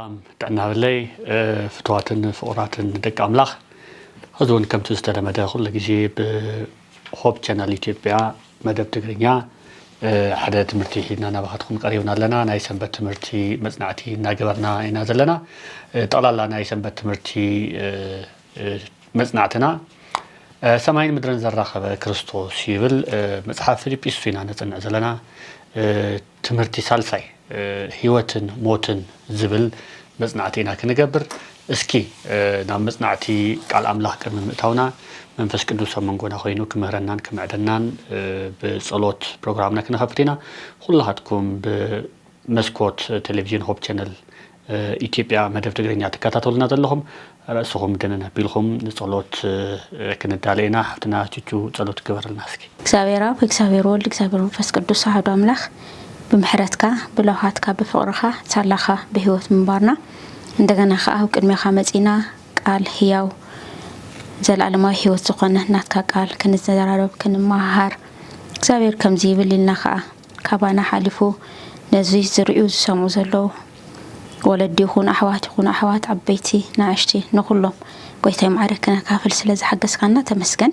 سلام دعنا بالله فتواتن فوراتن دك أملاخ هذون كم تستلم مدى كل جزء بحب channel يوتيوب مدى بتقرينيا حدا تمرتي هنا أنا بخدكم قريبنا لنا أنا يسمى تمرتي مصنعتي ناجبرنا ينازل لنا طلع لنا يسمى تمرتي مصنعتنا سماين مدرن زرخة كريستوس يبل مصحف فيليبيس فينا نزل لنا تمرتي سالساي هيوتن موتن زبل مصنعتينا كنجبر اسكي نام مصنعتي قال أملاح كرم متونا منفس قدوس منقونا خوينو كمهرنان كمعدنان بصلوت برنامجنا كنخفتينا كلهاتكم بمسكوت تلفزيون هوب channel ኢትዮጵያ መደብ ትግርኛ ተከታተሉና ዘለኹም ራስኩም ደነና ቢልኹም ንጸሎት ከነዳለና ሀብትና ቹቹ ጸሎት ገበርልና እስኪ እግዚአብሔር ወልድ እግዚአብሔር መንፈስ ቅዱስ አሐዱ አምላክ በመሕረትካ በለውሃትካ በፍቅርካ ጻላኻ በህይወት ምንባርና እንደገና ከአው ቅድሚያኻ መጺና ቃል ህያው ዘላለማዊ ህይወት ዝኾነ ናትካ ቃል ከነዘራረብ ከነማሃር እግዚአብሔር ከምዚ ይብልና ካባና ሓሊፉ ነዚ ዝርኡ ዝሰምዑ ዘለው ولدي يكون أحوات عبيتي نعشتي نخلهم قويتي معركنا كافل سلز حقس كنا تمسكن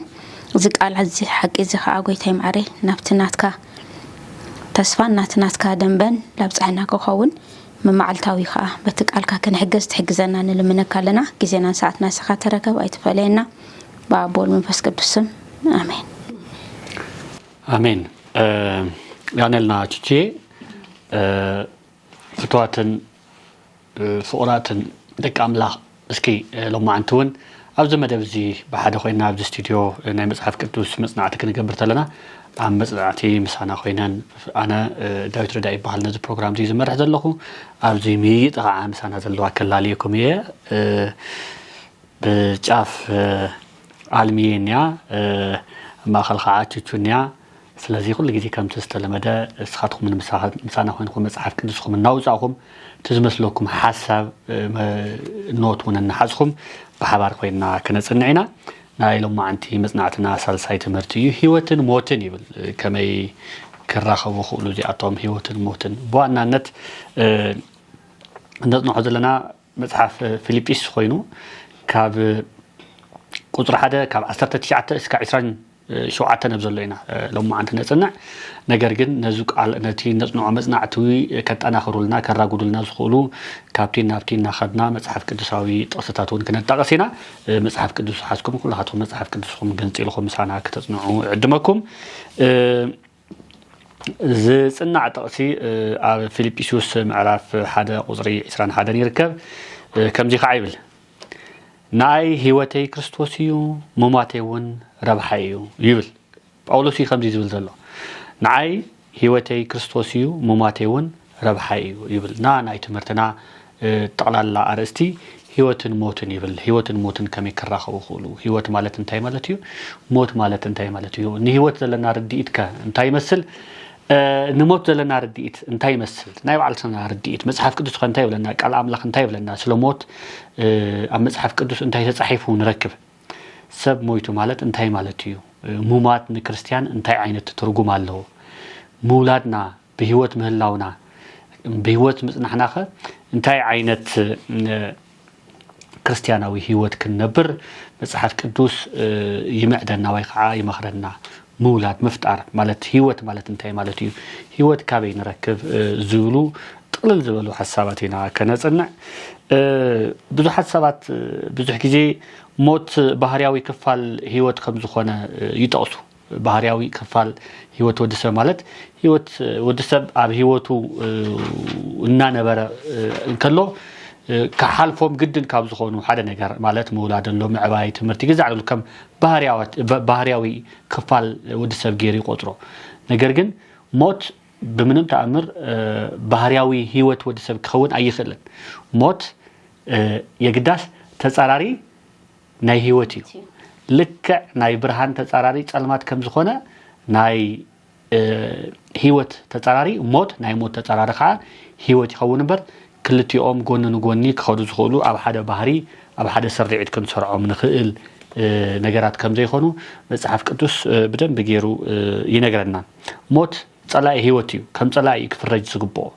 زق على عزي حق إذا خا قويتي معري نبتناتك تسفان ناتناتك دنبن لابسعنا كخون من معلتاوي خا بتقالك كن حجزنا نلمنك لنا جزينا ساعتنا سخاترك وأيت فلينا بابول من فسك الدسم آمين آمين يعني لنا تشي فتواتن فقراتن دك أملاح اسكي لما عنتون أبز مدبزي بحد خوينا أبز استوديو ناي مصحف قدوس مصنعتك نقبرت لنا عم مصنعتي مسانا خوينا أنا داويت ردائي بحال نزل بروغرام زي زمرح زلخو أبزي ميت عام مسانا زلو أكلا ليكم إيه بجاف عالميين يا ما خلقات تشونيا ስለዚህ ሁሉ ጊዜ ከም ተስተለመደ እስኻትኩም ምን ምሳና ኮይንኩም መጽሐፍ ቅዱስኩም እናውጻኹም ትዝመስለኩም ሐሳብ ኖትውን እናሐጽኩም በሐባር ኮይና ከነጽንዒና ናይ ሎማ አንቲ መጽናዕትና ሳልሳይ ትምህርቲ እዩ ህይወትን ሞትን ይብል ከመይ ክራኸቡ ሁሉ ዚኣቶም ህይወትን ሞትን በዋናነት እንደጽንዖ ዘለና መጽሐፍ ፊልጵስ ኮይኑ ካብ ቁጥር 1 ካብ 19 እስከ 20 شوعة نبزلينا لما عندنا نصنع ነገር ግን ነዙ ቃል ነቲ ነጽንዖ መጽናዕቲ ከጣና خرولنا ከራጉዱልና ዝخولو ካፕቲን ናፍቲና خدنا መጽሐፍ ቅዱሳዊ ጥቅስታቱን ከነጣቀሲና መጽሐፍ ቅዱስ ሓስኩም ኩላሃቶም መጽሐፍ ቅዱስኩም ገንጽልኩም ሳና ከተጽንዑ ዕድመኩም ዝጽናዕ ጥቅሲ ኣብ ፊልጵስዩስ ምዕራፍ 1 ቁጽሪ 21 ይርከብ ከምዚ ኸይብል ናይ ህይወተይ ክርስቶስ እዩ መማቴውን ረብሓዩ ይብል ጳውሎስ ከምዚ ዝብል ዘሎ ናይ ህይወተይ ክርስቶስ እዩ መማቴውን ረብሓዩ ይብል ናይ ትምህርትና ጠቅላላ አርእስቲ ህይወትን ሞትን ይብል ህይወትን ሞትን ከመይ ከራኸቡ ሁሉ ህይወት ማለት እንታይ ማለት እዩ ሞት ማለት እንታይ ማለት እዩ ንህይወት ዘለና ርድኢትከ እንታይ ይመስል ንሞት ዘለና ርድኢት እንታይ ይመስል ናይ ባዕልትና ርድኢት መጽሐፍ ቅዱስ እንታይ ይብለና ቃል አምላክ እንታይ ይብለና ስለሞት ኣብ መጽሐፍ ቅዱስ እንታይ ተጻሒፉ ንረክብ ሰብ ሞይቱ ማለት እንታይ ማለት እዩ ሙማት ንክርስቲያን እንታይ ዓይነት ትርጉም ኣለዎ ሙላድና በህይወት ምህላውና በህይወት ምጽናሕናኸ እንታይ ዓይነት ክርስቲያናዊ ህይወት ክንነብር መጽሐፍ ቅዱስ ይመዕደና ወይ ከዓ ይመኽረና مولاد مفتار مالت هيوت مالت انتهي مالت هيوت كابي نركب زولو طلل زولو حساباتنا كنصنع ብዙ حسابات ብዙ ጊዜ ሞት ባህሪያዊ ክፋል ህይወት ከም ዝኾነ ይጠቅሱ ባህሪያዊ ክፋል ህይወት ወድሰብ ማለት ህይወት ወድሰብ ኣብ ህይወቱ እና ነበረ እንከሎ كحالفهم جدا كابزخونه حدا نجار مالت مولادن لو معباي تمرتي جزعلو كم بحرياوي كفال ودسب جيري قطرو نجارجن موت بمنم تأمر بحرياوي هيوت ودسب كون أي خلن موت يقدس تساراري ناي هيوتي لك ناي برهان تساراري تعلمات كم زخونه ناي هيوت تساراري موت ناي موت تساراري خا هيوتي خون بر كلتيوم جونن جوني كخدو زخولو أب حدا بحري أب حدا سرعت كن سرعة من خيل نجارات كم زي خونو مصحف قدوس بدن بغيرو ينجرنا موت صلاة هيوتيو كم صلاة يكفرج زغبو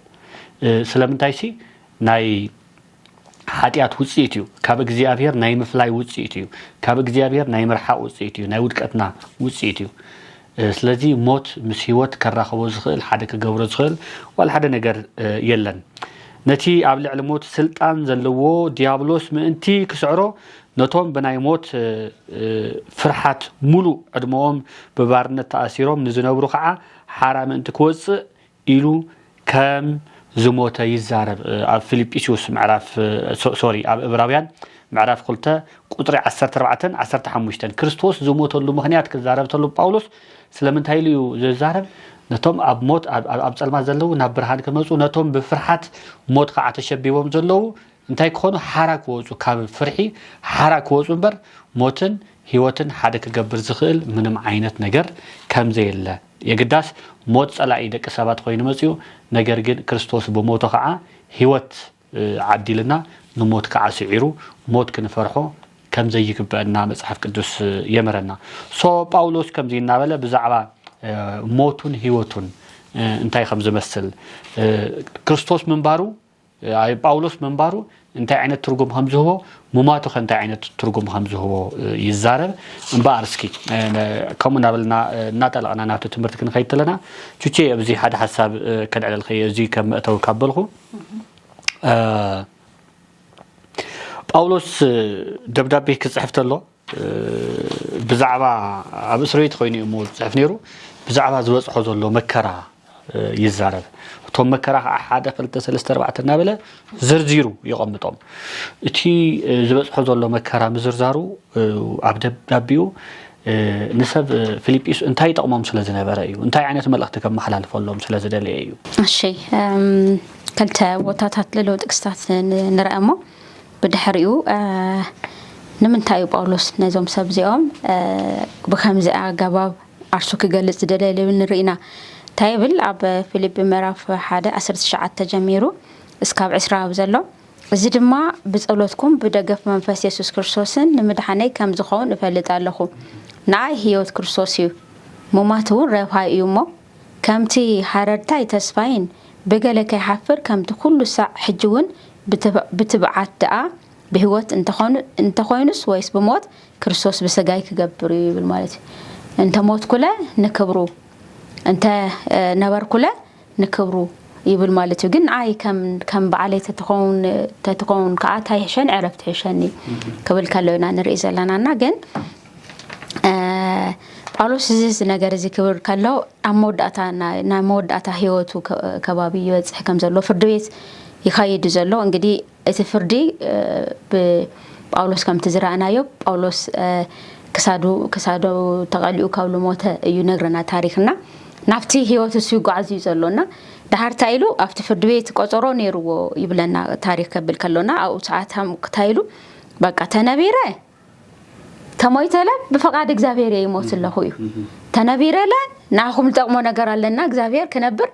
سلامتايسي ناي ሓጢያት ውጽኢት እዩ ካብ እግዚአብሔር ናይ ምፍላይ ውጽኢት እዩ ካብ እግዚአብሔር ናይ ምርሓቅ ውጽኢት እዩ ናይ ውድቀትና ውጽኢት እዩ ስለዚ ሞት ምስ ህይወት ከራኸቦ ዝኽእል ሓደ ከገብሮ ዝኽእል ወላ ሓደ ነገር የለን ነቲ ኣብ ልዕሊ ሞት ስልጣን ዘለዎ ዲያብሎስ ምእንቲ ክስዕሮ ነቶም ብናይ ሞት ፍርሓት ሙሉ ዕድሞኦም በባርነት ተኣሲሮም ንዝነብሩ ከዓ ሓራ ምእንቲ ክወፅእ ኢሉ ከም ዝሞተ ይዛረብ ኣብ ፊልጵስዩስ ምዕራፍ ኣብ ዕብራውያን ምዕራፍ 2 ቁጥሪ 14 15 ክርስቶስ ዝሞተሉ ምኽንያት ክዛረብ ተሉ ጳውሎስ ስለምንታይ እዩ ዝዛረብ ነቶም ኣብ ሞት ኣብ ጸልማት ዘለው ናብ ብርሃን ክመጹ ነቶም ብፍርሓት ሞት ከዓ ተሸቢቦም ዘለው እንታይ ክኾኑ ሓራ ክወጹ ካብ ፍርሒ ሓራ ክወጹ እምበር ሞትን ህይወትን ሓደ ክገብር ዝኽእል ምንም ዓይነት ነገር ከም ዘየለ የግዳስ ሞት ጸላኢ ደቂ ሰባት ኮይኑ መጽዩ ነገር ግን ክርስቶስ ብሞቱ ከዓ ህይወት ዓዲልና ንሞት ከዓ ስዒሩ ሞት ክንፈርሖ ከም ዘይግበአና መጽሐፍ ቅዱስ የመረና ጳውሎስ ከም ዝናበለ ብዛዕባ ሞቱን ህይወቱን እንታይ ከም ዝመስል ክርስቶስ መንባሩ ጳውሎስ መንባሩ እንታይ ዓይነት ትርጉም ከም ዝህቦ ሙማቱ እንታይ ዓይነት ትርጉም ከም ዝህቦ ይዛረብ እንባር እስኪ ከምኡ ናበልና እናጠለቕና ናቱ ትምህርቲ ክንኸይድ ተለና ቹቼ ኣብዚ ሓደ ሓሳብ ከልዕል ኸየ እዚ ከም እተው ካበልኹ ጳውሎስ ደብዳቤ ክጽሕፍ ተሎ ብዛዕባ ኣብ እስራኤል ኮይኑ እሞ ጽሕፍ ነይሩ ብዛዕባ ዝበጽሖ ዘሎ መከራ ይዛረብ ቶም መከራ ሓደ 2 3 4 እናበለ ዝርዝሩ ይቀምጦም እቲ ዝበጽሖ ዘሎ መከራ ምዝርዛሩ ኣብ ደብዳቤው ንሰብ ፊልጵስ እንታይ ጠቅሞም ስለዝነበረ እዩ እንታይ ዓይነት መልእኽቲ ከም መሐላልፈሎም ስለዝደለየ እዩ እሺ ከልተ ቦታታት ለለው ጥቅስታት ንረአሞ ብድሕሪኡ ንምንታይ ጳውሎስ ነዞም ሰብ ዚኦም ብከምዚ ኣገባብ ኣርሱ ክገልጽ ዝደለየ ንርኢና ታይብል ኣብ ፊልጵ ምዕራፍ 1:19 ተጀሚሩ እስካብ 20 ዘሎ እዚ ድማ ብጸሎትኩም ብደገፍ መንፈስ ኢየሱስ ክርስቶስን ንምድሓነይ ከም ዝኸውን እፈልጥ ኣለኹ ናይ ህይወት ክርስቶስ እዩ ሞማቱ ረብሃይ እዩ ሞ ከምቲ ሓረርታይ ተስፋይን በገለ ከይሓፍር ከምቲ ኩሉ ሳዕ ሕጅውን ብትብዓት ደኣ ብህይወት እንተኾይኑስ ወይስ ብሞት ክርስቶስ ብሰጋይ ክገብር ይብል ማለት እንተ ሞት ኩለ ንክብሩ እንተ ነበር ኩለ ንክብሩ ይብል ማለት ግን አይ ከም በዓለይ ተተኾን ከዓ ታይሕሸን ዕረፍት ሕሸኒ ክብል ከለውና ንርኢ ዘለናና ግን ጳውሎስ እዚ ነገር እዚ ክብር ከለው ኣብ መወዳእታ ህይወቱ ከባቢ ይበጽሕ ከም ዘሎ ፍርድ ቤት ይኸይድ ዘሎ እንግዲህ እቲ ፍርዲ ብጳውሎስ ከም ትዝራእናዮ ጳውሎስ ክሳዱ ተቀሊኡ ካብ ልሞተ እዩ ነግረና ታሪክና ናፍቲ ህይወቱ ሲጓዓዝ እዩ ዘሎና ዳሃርታ ኢሉ ኣብቲ ፍርድ ቤት ቆጽሮ ነይርዎ ይብለና ታሪክ ከብል ከሎና ኣብ ሰዓታም ክታይሉ በቃ ተነቢረ ተሞይተለ ብፈቃድ እግዚአብሔር ይሞት ለኹ እዩ ተነቢረለ ናኹም ጠቅሞ ነገር አለና እግዚአብሔር ከነብር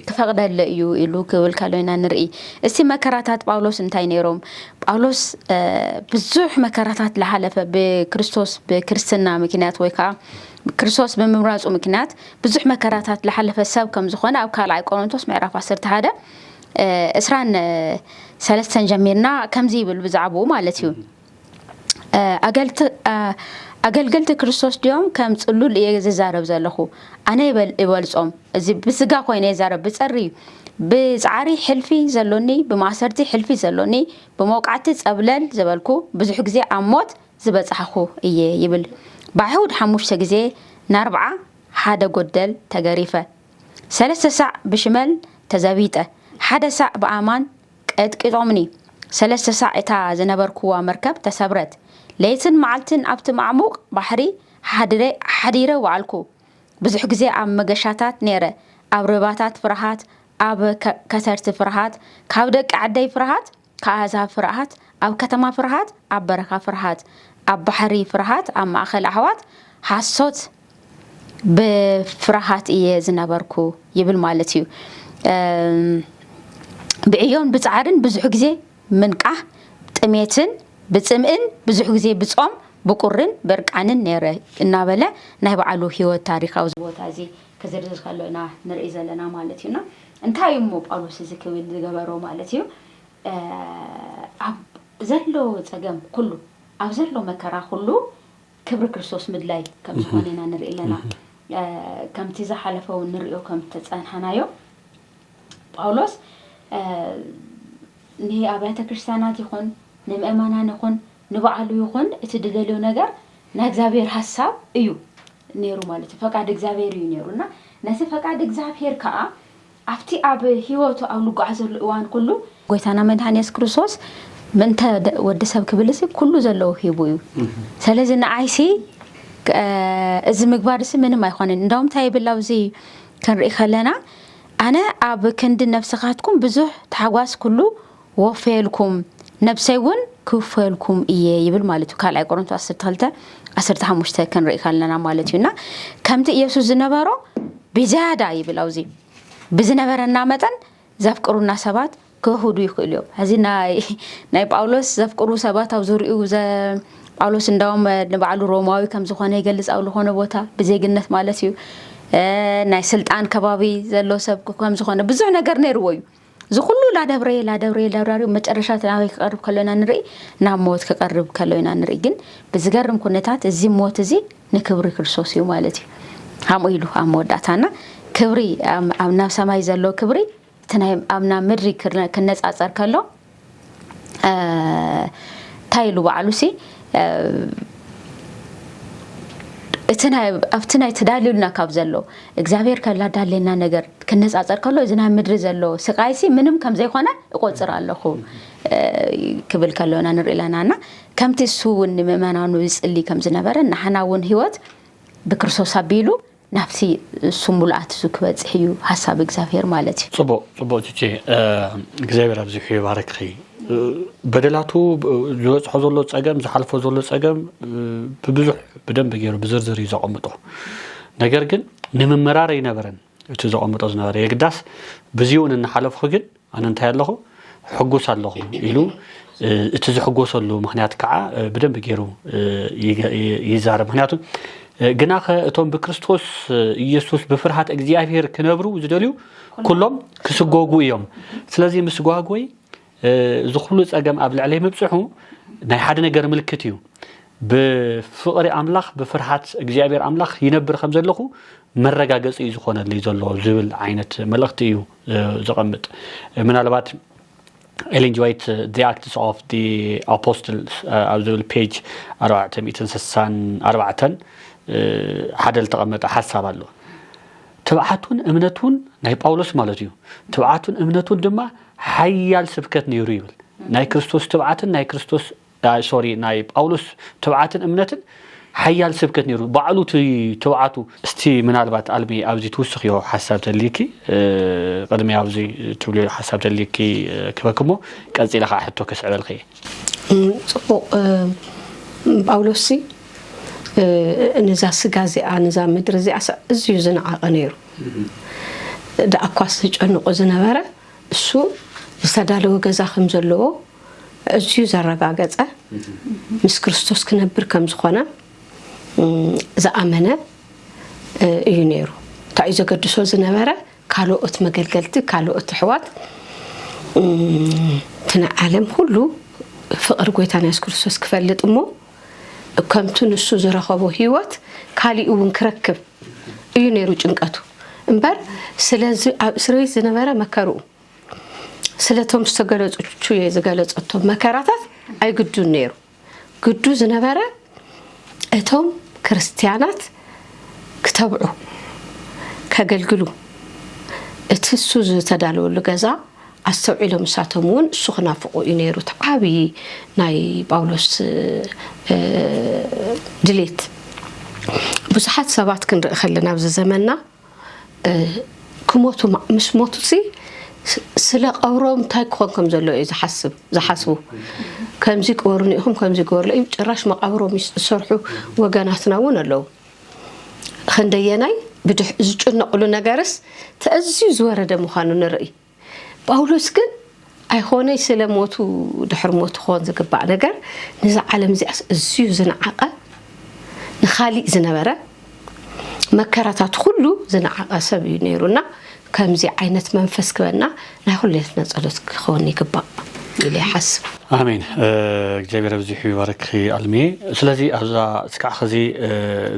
ክፈቅደለ እዩ ኢሉ ክብል ከሎና ንርኢ እስቲ መከራታት ጳውሎስ እንታይ ነይሮም ጳውሎስ ብዙሕ መከራታት ለሐለፈ በክርስቶስ በክርስትና ምክንያት ወይ ከዓ ክርስቶስ በመምራጹ ምክንያት ብዙሕ መከራታት ለሐለፈ ሰብ ከም ዝኾነ ኣብ ካልኣይ ቆሮንቶስ ምዕራፍ 11 እስራን ሰለስተን ጀሚርና ከምዚ ይብል ብዛዕባኡ ማለት እዩ አገልግልት ክርስቶስ ዲዮም ከም ጽሉል የዝዛረብ ዘለኹ ኣነ ይበልጾም እዚ ብስጋ ኮይነ ይዛረብ ብጸሪ ብጻዕሪ ሕልፊ ዘሎኒ ብማሰርቲ ሕልፊ ዘሎኒ ብመውቃዕቲ ጸብለል ዘበልኩ ብዙሕ ግዜ ኣሞት ዝበጽሐኹ እየ ይብል ባይሁድ 5 ግዜ ና40 ሓደ ጎደል ተገሪፈ 3 ሳዕ ብሽመል ተዘቢጠ ሓደ ሳዕ በኣማን ቀጥቅጦምኒ 3 ሳዕ እታ ዝነበርኩዋ መርከብ ተሰብረት ለይትን መዓልትን ኣብቲ ማዕሙቕ ባሕሪ ሓዲረ ዋልኩ ብዙሕ ግዜ ኣብ መገሻታት ነይረ ኣብ ርባታት ፍርሃት ኣብ ከተርቲ ፍርሃት ካብ ደቂ ዓደይ ፍርሃት ከኣዛብ ፍርሃት ኣብ ከተማ ፍርሃት ኣብ በረኻ ፍርሃት ኣብ ባሕሪ ፍርሃት ኣብ ማእኸል ኣሕዋት ሓሶት ብፍርሃት እየ ዝነበርኩ ይብል ማለት እዩ ብዕዮን ብጻዕርን ብዙሕ ግዜ ምንቃህ ጥሜትን ብጽምእን ብዙሕ ግዜ ብጾም ብቁርን በርቃንን ነይረ እናበለ ናይ በዓሉ ህይወት ታሪካዊ ቦታ እዚ ከዝርዝር ከለና ንርኢ ዘለና ማለት እዩና እንታይ ሞ ጳውሎስ እዚ ክብል ዝገበሮ ማለት እዩ زلوا تجمع كله أو زلوا مكره كله كبر كريستوس مدلاي كم زخانينا نرئي لنا كم تيزا حلفه ونرئيه كم تسأل حنايو باولوس نهي أبيات كريستيانات يخون نم إيمانان يخون نبعلو يخون اتدللو نجار نجزابير حساب أيو نيرو مالتي فقعد جزابير ينيرونا ناس فقعد جزابير كأ أفتي أب هيوتو أو لقى عزر الأوان كله قلت أنا من هنيس كريستوس من تا ود سب كبلسي كله زلوا هيبويو سلزن عايسي إذا مقبارس من ما يخونن ندوم تاي باللوزي كان رأي خلنا أنا أب كند نفس خاتكم بزح تحواس كله وفيلكم نفسيون كوفيلكم إيه يبل مالتو كلا يقولون تأثرت هلتا أثرت حمشت كان رأي خلنا مالتينا كم تيسوع زنبارو بزيادة يبلوزي بزنبارنا متن زفكرونا سبات كهودو يخليو هذه ناي باولوس زفكرو سبات أو زوريو ز باولوس نداوم نبعلو روماوي كم زخانة يجلس أو لخانة بوتا بزي جنة مالتيو ناي سلطان كبابي زلو سب كم زخانة بزحنا قرني رويو زخلو لا دبري متقرشات ناوي كقرب كلنا نري نعم موت كقرب كلنا نري جن بزقرم كنتات الزي موت زي نكبري كرسوسيو مالتي هم يلو هم ودعتنا كبري أم نفس ما يزلو كبري تنايم أمنا مري كناس أثر كله تايلو بعلوسي أفتنا يتداللنا كابزلو إجزابير كلا دالنا نجر كناس أثر كله إذا مدري زلو سقايسي منهم كم زي خنا يقول صار الله خو قبل كلنا نريلنا أنا كم تسوون مما نانويس اللي كم زنبرة نحنا ون هوت بكرسوس بيلو نفسي سمولات زكوات حيو حساب إجزافير مالتي. صبو تيجي إجزافير أبزي حيو بارك خي بدلاتو جوز حضور أجمع زحلف حضور أجمع ببزح بدم بجيرو بزرزر يزعمطه. نجرجن نم مراري نبرن تزعمطه زناري يقدس بزيون إن حلف خجن أنا انتهى له حجوس الله يلو تزحجوس الله مهنيات كعا بدم بجيرو يزار مهنياتو جناخ توم بكريستوس يسوع بفرحة إجزافير كنبرو زدليو كلهم كسجوجو يوم ثلاثة مسجوجوي زخلوص أجمع قبل عليه مبصحو ناي حد نجر ملكتيو بفقر أملاخ بفرحة إجزافير أملاخ ينبر خمسة لخو مرة جاجس يزخون اللي زلوا زول عينة ملختيو زقمت من البات Ellen White the Acts of the Apostles أو زول page 464 حدا التقمت حساب له تبعتون امنتون ناي باولوس مالتيو تبعتون امنتون دما حيال سبكت نيريبل ناي كريستوس تبعتن ناي كريستوس سوري ناي باولوس تبعتن امنتن حيال سبكت نيرو بعلو تبعتو استي من البات قلبي ابزي توسخيو حساب تليكي قدمي ابزي تولي حساب تليكي كبكمو قصي لخا حتو كسعبل خي صبو باولوسي نزا سغازي نزا مدرزي ازيو زنعق نيرو دا اكواس ጨንቆ ዝነበረ እሱ ዝተዳለወ ገዛ ከም ዘለዎ እዚዩ ዘረጋገጸ ምስ ክርስቶስ ክነብር ከም ዝኾነ ዝኣመነ እዩ ነይሩ ታዩ ዘገድሶ ዝነበረ ካልኦት መገልገልቲ ካልኦት ሕዋት ተና ዓለም ሁሉ ፍቅር ጎይታና ኢየሱስ ክርስቶስ ክፈልጥ እሞ ከምቱ ንሱ ዝረኸቦ ህይወት ካሊኡ ውን ክረክብ እዩ ነይሩ ጭንቀቱ እምበር ስለዚ እስራኤል ዝነበረ መከሩ ስለቶም ዝተገለጹቹ የዝገለጸቶም መከራታት አይግዱን ነይሩ ግዱ ዝነበረ እቶም ክርስቲያናት ክተብዑ ከገልግሉ እትሱ ዝተዳለወሉ ገዛ አስተውዒሎም ሳተሙን እሱ ክናፍቁ ይነሩ ተዓቢ ናይ ጳውሎስ ድሌት ብዙሓት ሰባት ክንርኢ ከለና ኣብዚ ዘመንና ክሞቱ ምስ ሞቱሲ ስለ ቀብሮም ታይ ክኾንኩም ዘሎ እዩ ዝሓስቡ ከምዚ ቆርኒ ኢኹም ከምዚ ጎርለ እዩ ጭራሽ መቃብሮም ይሰርሑ ወገናትና ውን ኣለው ክንደየናይ ብድሕ ዝጭነቕሉ ነገርስ ተኣዝዩ ዝወረደ ምዃኑ ንርኢ ጳውሎስ ግን ኣይኾነይ ስለ ሞቱ ድሕር ሞቱ ኾን ዝግባእ ነገር ነዚ ዓለም እዚኣስ እዝዩ ዝነዓቐ ንኻሊእ ዝነበረ መከራታት ሁሉ ዝነዓቐ ሰብ እዩ ነይሩና ከምዚ ዓይነት መንፈስ ክበና ናይ ሁሌትና ጸሎት ክኾን ይግባእ ኢለ ይሓስብ آمين እግዚአብሔር ብዙሕ ይባርክ አልሜ ስለዚ አዛ እስካዕ ኸዚ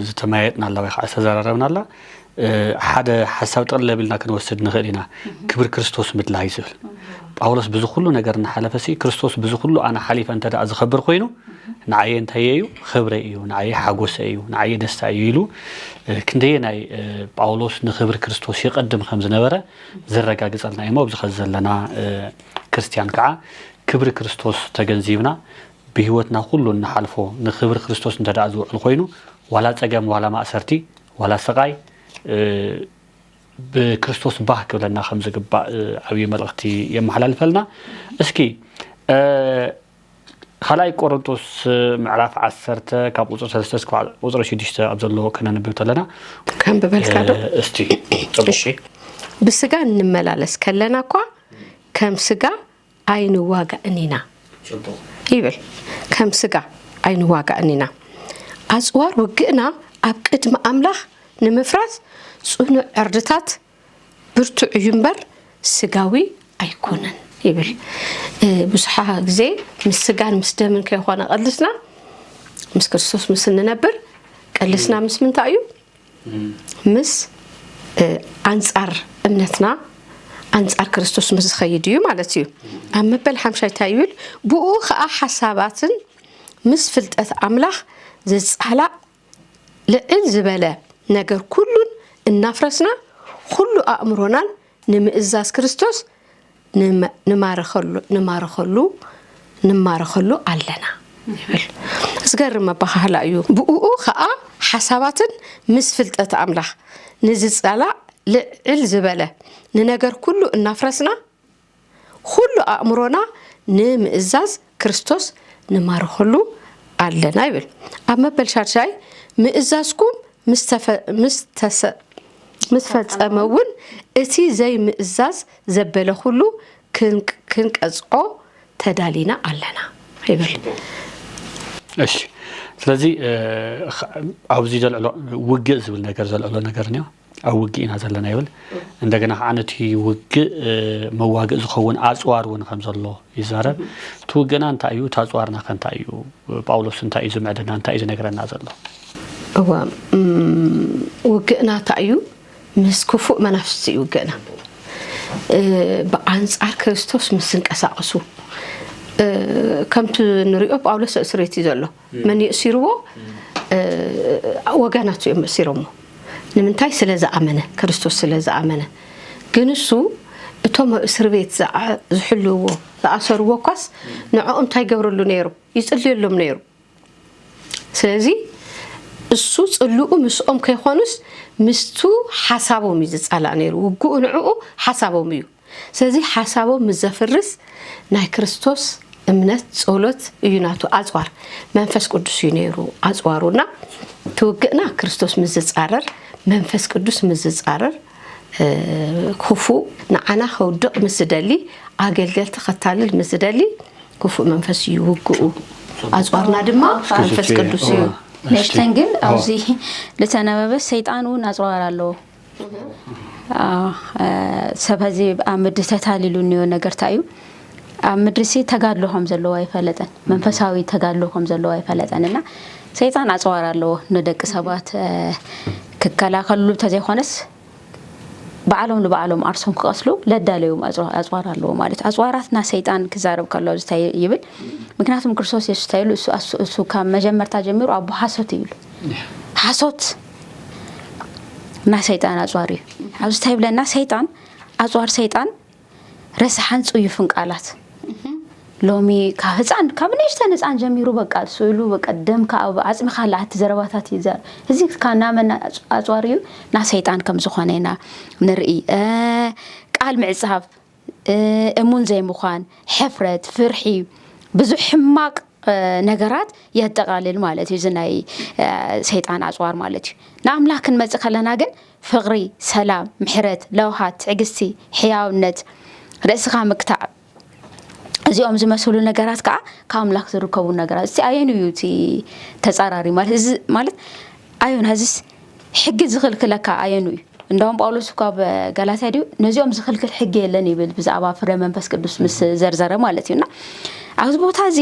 ዝተማየጥና አላ ወይ ከዓ ዝተዘራረብና አላ ሓደ ሓሳብ ጠቕለል ብልና ክንወስድ ንኽእል ኢና ክብሪ ክርስቶስ ምድላይ ዝብል ጳውሎስ ብዙ ኩሉ ነገር እናሓለፈሲ ክርስቶስ ብዙ ኩሉ ኣነ ሓሊፈ እንተ ደኣ ዝኸብር ኮይኑ ንዓየ እንታይ እዩ ክብረይ እዩ ንዓየ ሓጎሰ እዩ ንዓየ ደስታ እዩ ኢሉ ክንደየ ናይ ጳውሎስ ንክብሪ ክርስቶስ ይቀድም ከም ዝነበረ ዝረጋግፀልና እሞ ኣብዚ ኸዚ ዘለና ክርስቲያን ከዓ ክብሪ ክርስቶስ ተገንዚብና ብህይወትና ኩሉ እናሓልፎ ንክብሪ ክርስቶስ እንተ ደኣ ዝውዕል ኮይኑ ዋላ ፀገም ዋላ ማእሰርቲ ዋላ ስቃይ بكريستوس باك ولا ناخم زقبا عوي ملغتي يمحلالفلنا اسكي خلاي قرنطوس معرف عسرته كابوصر سلسلسكو وزر شديشته ابزلو كنا نبيوت لنا كان ببلكادو استي طبشي بسغا نملالس كلنا كو كم سغا عين واغا انينا يبل كم سغا عين واغا انينا ازوار وقنا اب قدم املاح نمفراس صنع عردتات برتع ينبر سقاوي أيكونن يبل بصحة زي مسجان مستمن كيخوانا قلسنا مس كريستوس مسنا نبر قلسنا مس من تأيو مس أنصار أمنتنا أنصار كريستوس مس خيديو مالتيو أما بالحمشة تأيول بقو خا حسابات مس فلتأث أملاح زي على لإنزبالة نجر كلن النفرسنا كل أمرنا نمئزاز كريستوس نمارخلو علنا أسقر ما بخلا يو بقو خا حسابات مسفلت أملاح نزيد على الزبالة ننجر كل النفرسنا كل أمرنا نمئزاز كريستوس نمارخلو علنا يبل أما بالشرشاي مئزازكم مستفزمون اتي زي مئزاز زبله كله كنقصقو تدالينا علنا يبل اش ስለዚህ አውዚ ዘልዕሎ ውግእ ዝብል ነገር ዘልዕሎ ነገር ነው አውግኢና ዘለና ይብል እንደገና ዓነቲ ውግእ መዋግእ ዝኸውን አጽዋር ወን ከም ዘሎ ይዛረብ ትውገና እንታይ እዩ ታጽዋርና ከንታይ እዩ ጳውሎስ እንታይ እዩ ዝምዕደና እንታይ እዩ ዝነግረና ዘሎ هو وقنا تأيو مسكفو منافسي وقنا بعنصار كريستوس مسنك أساقسو كمت نريو بأولس أسريتي زلو من يأسيرو وقناتو يمأسيرو نمنتاي سلازة أمنة كريستوس سلازة أمنة قنسو توما أسربيت زحلو زأسرو وقاس نعوم تاي قبرلو نيرو يسألي اللهم نيرو سلازي السوس اللؤو مسؤوم كيخونس مستو حسابو ميزت على نيرو وقو نعو حسابو ميو سلازي حسابو مزفرس ناي كريستوس امنت صولت يوناتو أزوار منفس قدس ينيرو أزوارونا توقعنا كريستوس مزت عرر منفس قدس مزت عرر كفو نعنا خودق مسدالي عقل تختال المسدالي كفو منفس يوقعو أزوارنا دما منفس قدس يو نشتنجل أوزي لتنابس سيطانو نزوار الله سبزي أمد تتاليلوني ونقرتايو مدرسي تقالوهم زلوا يفلتن منفساوي تقالوهم زلوا يفلتن إننا سيطان أزوار الله ندق سبات كلا خلو تزي خونس بعلم لبعلم أرسم كأصله لداليوم أزوار الله مالت أزواراتنا سيطان كزارب كله زتاي يبل مكناتهم كرسوس يستايلو سو كان مجمر تجمير أبو حسوت يقول حسوت نا سيطان أزواري عاوز تايب لنا سيطان أزوار سيطان رسحان صيفن قالات لومي كهزان كابنيش تنزان جميرو بقى سويلو بقى دم كأب عزم خلعت زرباتات يزار هزيك كان نامنا أزواريو نا سيطان كم زخانينا نرئي قال معصاب امون زي مخان حفرت فرحي بزو حماق ነገራት ያጠቃልል ማለት ይዝናይ ሰይጣን አጽዋር ማለት ናምላክን መጽኸለና ግን ፍቅሪ ሰላም ምሕረት ለውሃት ትዕግስቲ ሕያውነት ርእስኻ ምክታዕ እዚኦም ዝመስሉ ነገራት ከዓ ከአምላክ ዝርከቡ ነገራት እስቲ አየኑ ዩቲ ተጻራሪ ማለት አዩን ሀዚስ ሕግ ዝኽልክለካ አየኑ እንደውም ጳውሎስ እኮ በጋላትያ ዲው ነዚኦም ዝኽልክል ሕግ የለን ይብል ብዛዕባ ፍረ መንፈስ ቅዱስ ምስ ዘርዘረ ማለት ይውና ኣብዚ ቦታ እዚ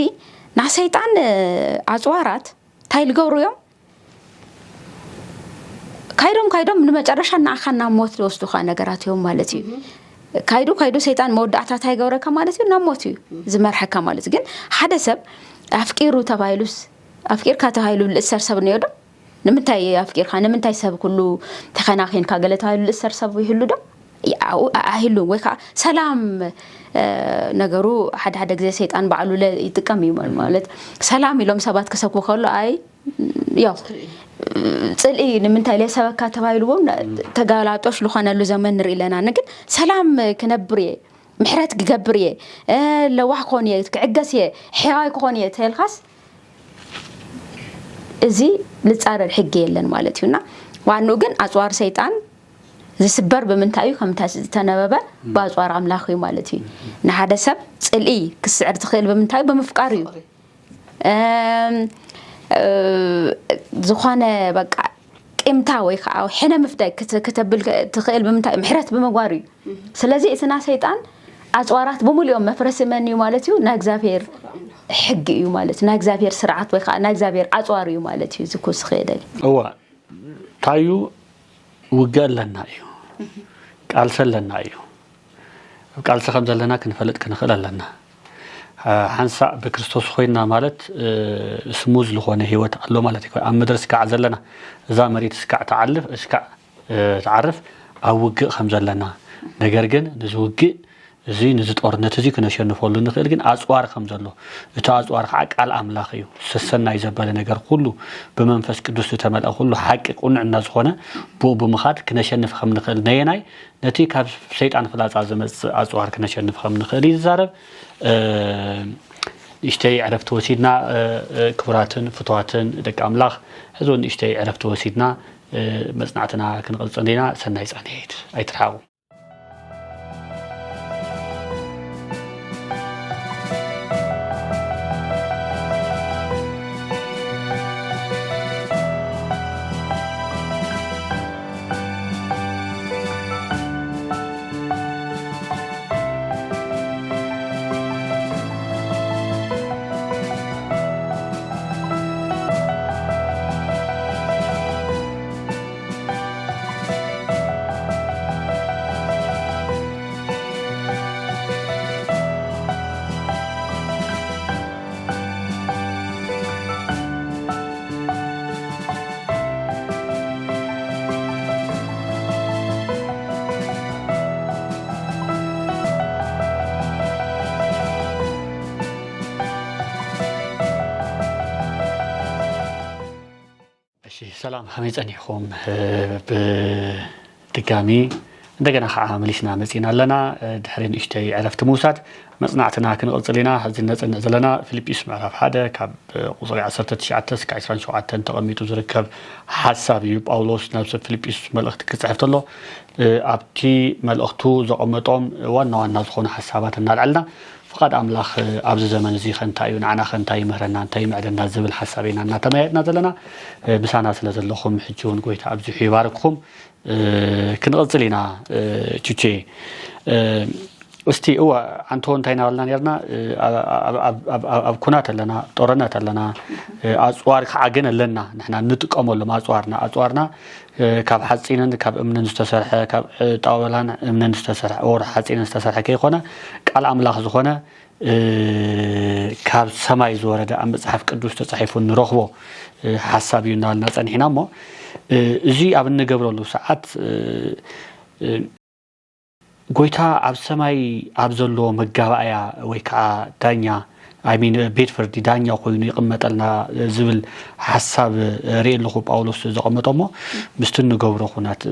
ናይ ሰይጣን ኣጽዋራት እንታይ ልገብሩ እዮም ካይዶም ንመጨረሻ ንኣኻና ሞት ልወስዱኻ ነገራት እዮም ማለት እዩ ካይዶ ሰይጣን መወዳእታ እንታይ ገብረካ ማለት እዩ ናብ ሞት እዩ ዝመርሐካ ማለት ግን ሓደ ሰብ ኣፍቂሩ ተባይሉስ ኣፍቂርካ ተባይሉ ልእሰር ሰብ ነዮ ዶ ንምንታይ ኣፍቂርካ ንምንታይ ሰብ ኩሉ ተኸናኺንካ ገለ ተባይሉ ልእሰር ሰብ ይህሉ ዶ ኣይህሉ ወይ ከዓ ሰላም ነገሩ ሓደ ግዜ ሰይጣን ባዕሉ ይጥቀም እዩ ማለት ሰላም ኢሎም ሰባት ከሰብኩ ከሎ አይ ያው ጽልኢ ንምንታይ ለሰበካ ተባይሉዎም ተጋላጦሽ ልኾነሉ ዘመን ንርኢ ለና ግን ሰላም ክነብር ምሕረት ክገብር ለዋሕ ኮን ክዕገስ ሕያይ ኮን ተልኻስ እዚ ልጻረር ሕጊ የለን ማለት እዩና ዋኑ ግን ኣጽዋር ሰይጣን ዝስበር ብምንታይ እዩ ከምታ ዝተነበበ ባጽዋር ኣምላኽ እዩ ማለት እዩ ንሓደ ሰብ ጽልኢ ክስዕር ትኽእል ብምንታይ ብምፍቃር እዩ ዝኾነ በቃ ቅምታ ወይ ከዓ ሕነ ምፍዳይ ከተብል ትኽእል ብምንታይ ምሕረት ብምግባር እዩ ስለዚ እትና ሰይጣን ኣጽዋራት ብምልኦም መፍረስ መን እዩ ማለት እዩ ናይ እግዚአብሔር ሕጊ እዩ ማለት ናይ እግዚአብሔር ስርዓት ወይ ከዓ ናይ እግዚአብሔር ኣጽዋር እዩ ማለት እዩ ዝኩስ ኸይደል እዋ ታዩ ውገለና እዩ ቃልሰለና እዩ ቃልሰ ከም ዘለና ክንፈልጥ ክንኽእል ኣለና ሓንሳ በክርስቶስ ኮይና ማለት ስሙዝ ለሆነ ህይወት አሎ ማለት እዩ ኣብ መድረስ ከዓ ዘለና እዛ መሬት እስካ ተዓልፍ እስካ ተዓርፍ ኣብ ውግእ ከም ዘለና ነገር ግን ንዝውግእ እዚ ንዝጦርነት እዚ ክነሸንፈሉ ንኽእል ግን ኣጽዋር ከም ዘሎ እቲ ኣጽዋር ከዓ ቃል ኣምላኽ እዩ ሰሰናይ ዘበለ ነገር ሁሉ በመንፈስ ቅዱስ ተመልአ ሁሉ ሓቂ ቁንዕና ዝኾነ ብምኻድ ክነሸንፍ ከም ንኽእል ነየናይ ነቲ ካብ ሰይጣን ፍላጻ ዝመጽእ ኣጽዋር ክነሸንፍ ከም ንኽእል ይዛረብ እሽተይ ዕረፍቲ ወሲድና ክብራትን ፍትዋትን ደቂ ኣምላኽ ሕዞን እሽተይ ዕረፍቲ ወሲድና መጽናዕትና ክንቕጽል ኢና ሰናይ ጸኒት ኣይትርሓቁ سلام خميس أنيكم بدقامي عندنا خا مليشنا مزينا لنا دحرين اشتي عرفت موساد مصنعتنا كنقلص لنا هزين نزلنا فيليبيس معرف حدا كاب قصري 19 እስከ 27 ተቀሚጡ ዝርከብ ሐሳብ እዩ ጳውሎስ ናብ ፊልጵስ መልእክት ክጽሕፍ ተሎ ኣብቲ መልእክቱ ዘቀመጦም ዋና ዝኾኑ ሐሳባት እናልዓልና فقد أملاخ أبز زمن زي خنتايو نعنا خنتاي مهرنا نتاي معدنا زبل حسابينا نتمايتنا زلنا بسانا سلازلخم حجون قويت أبزو حيباركم كنغزلنا تشي استي هو أنتون تاينا ولنا يرنا أب كنات لنا طورنات لنا أسوار عجنا لنا نحن نتقام ولا ما أسوارنا كاب حسينا كاب من نستسرح كاب طاولان من نستسرح أو حسينا نستسرح كي خنا قال أملاخ زخنا كاب سماي زورة أم صحف قدوس تصحيفون نروحه حسابينا الناس أنهنا ما زي أبن قبل له ساعات قويتا عب سماي عبزلو مقابايا ويكا دانيا بيت فردي دانيا خوينو يقمت لنا زبل حساب ريل لخو باولوس زقمتومو مستنو قبرو خونات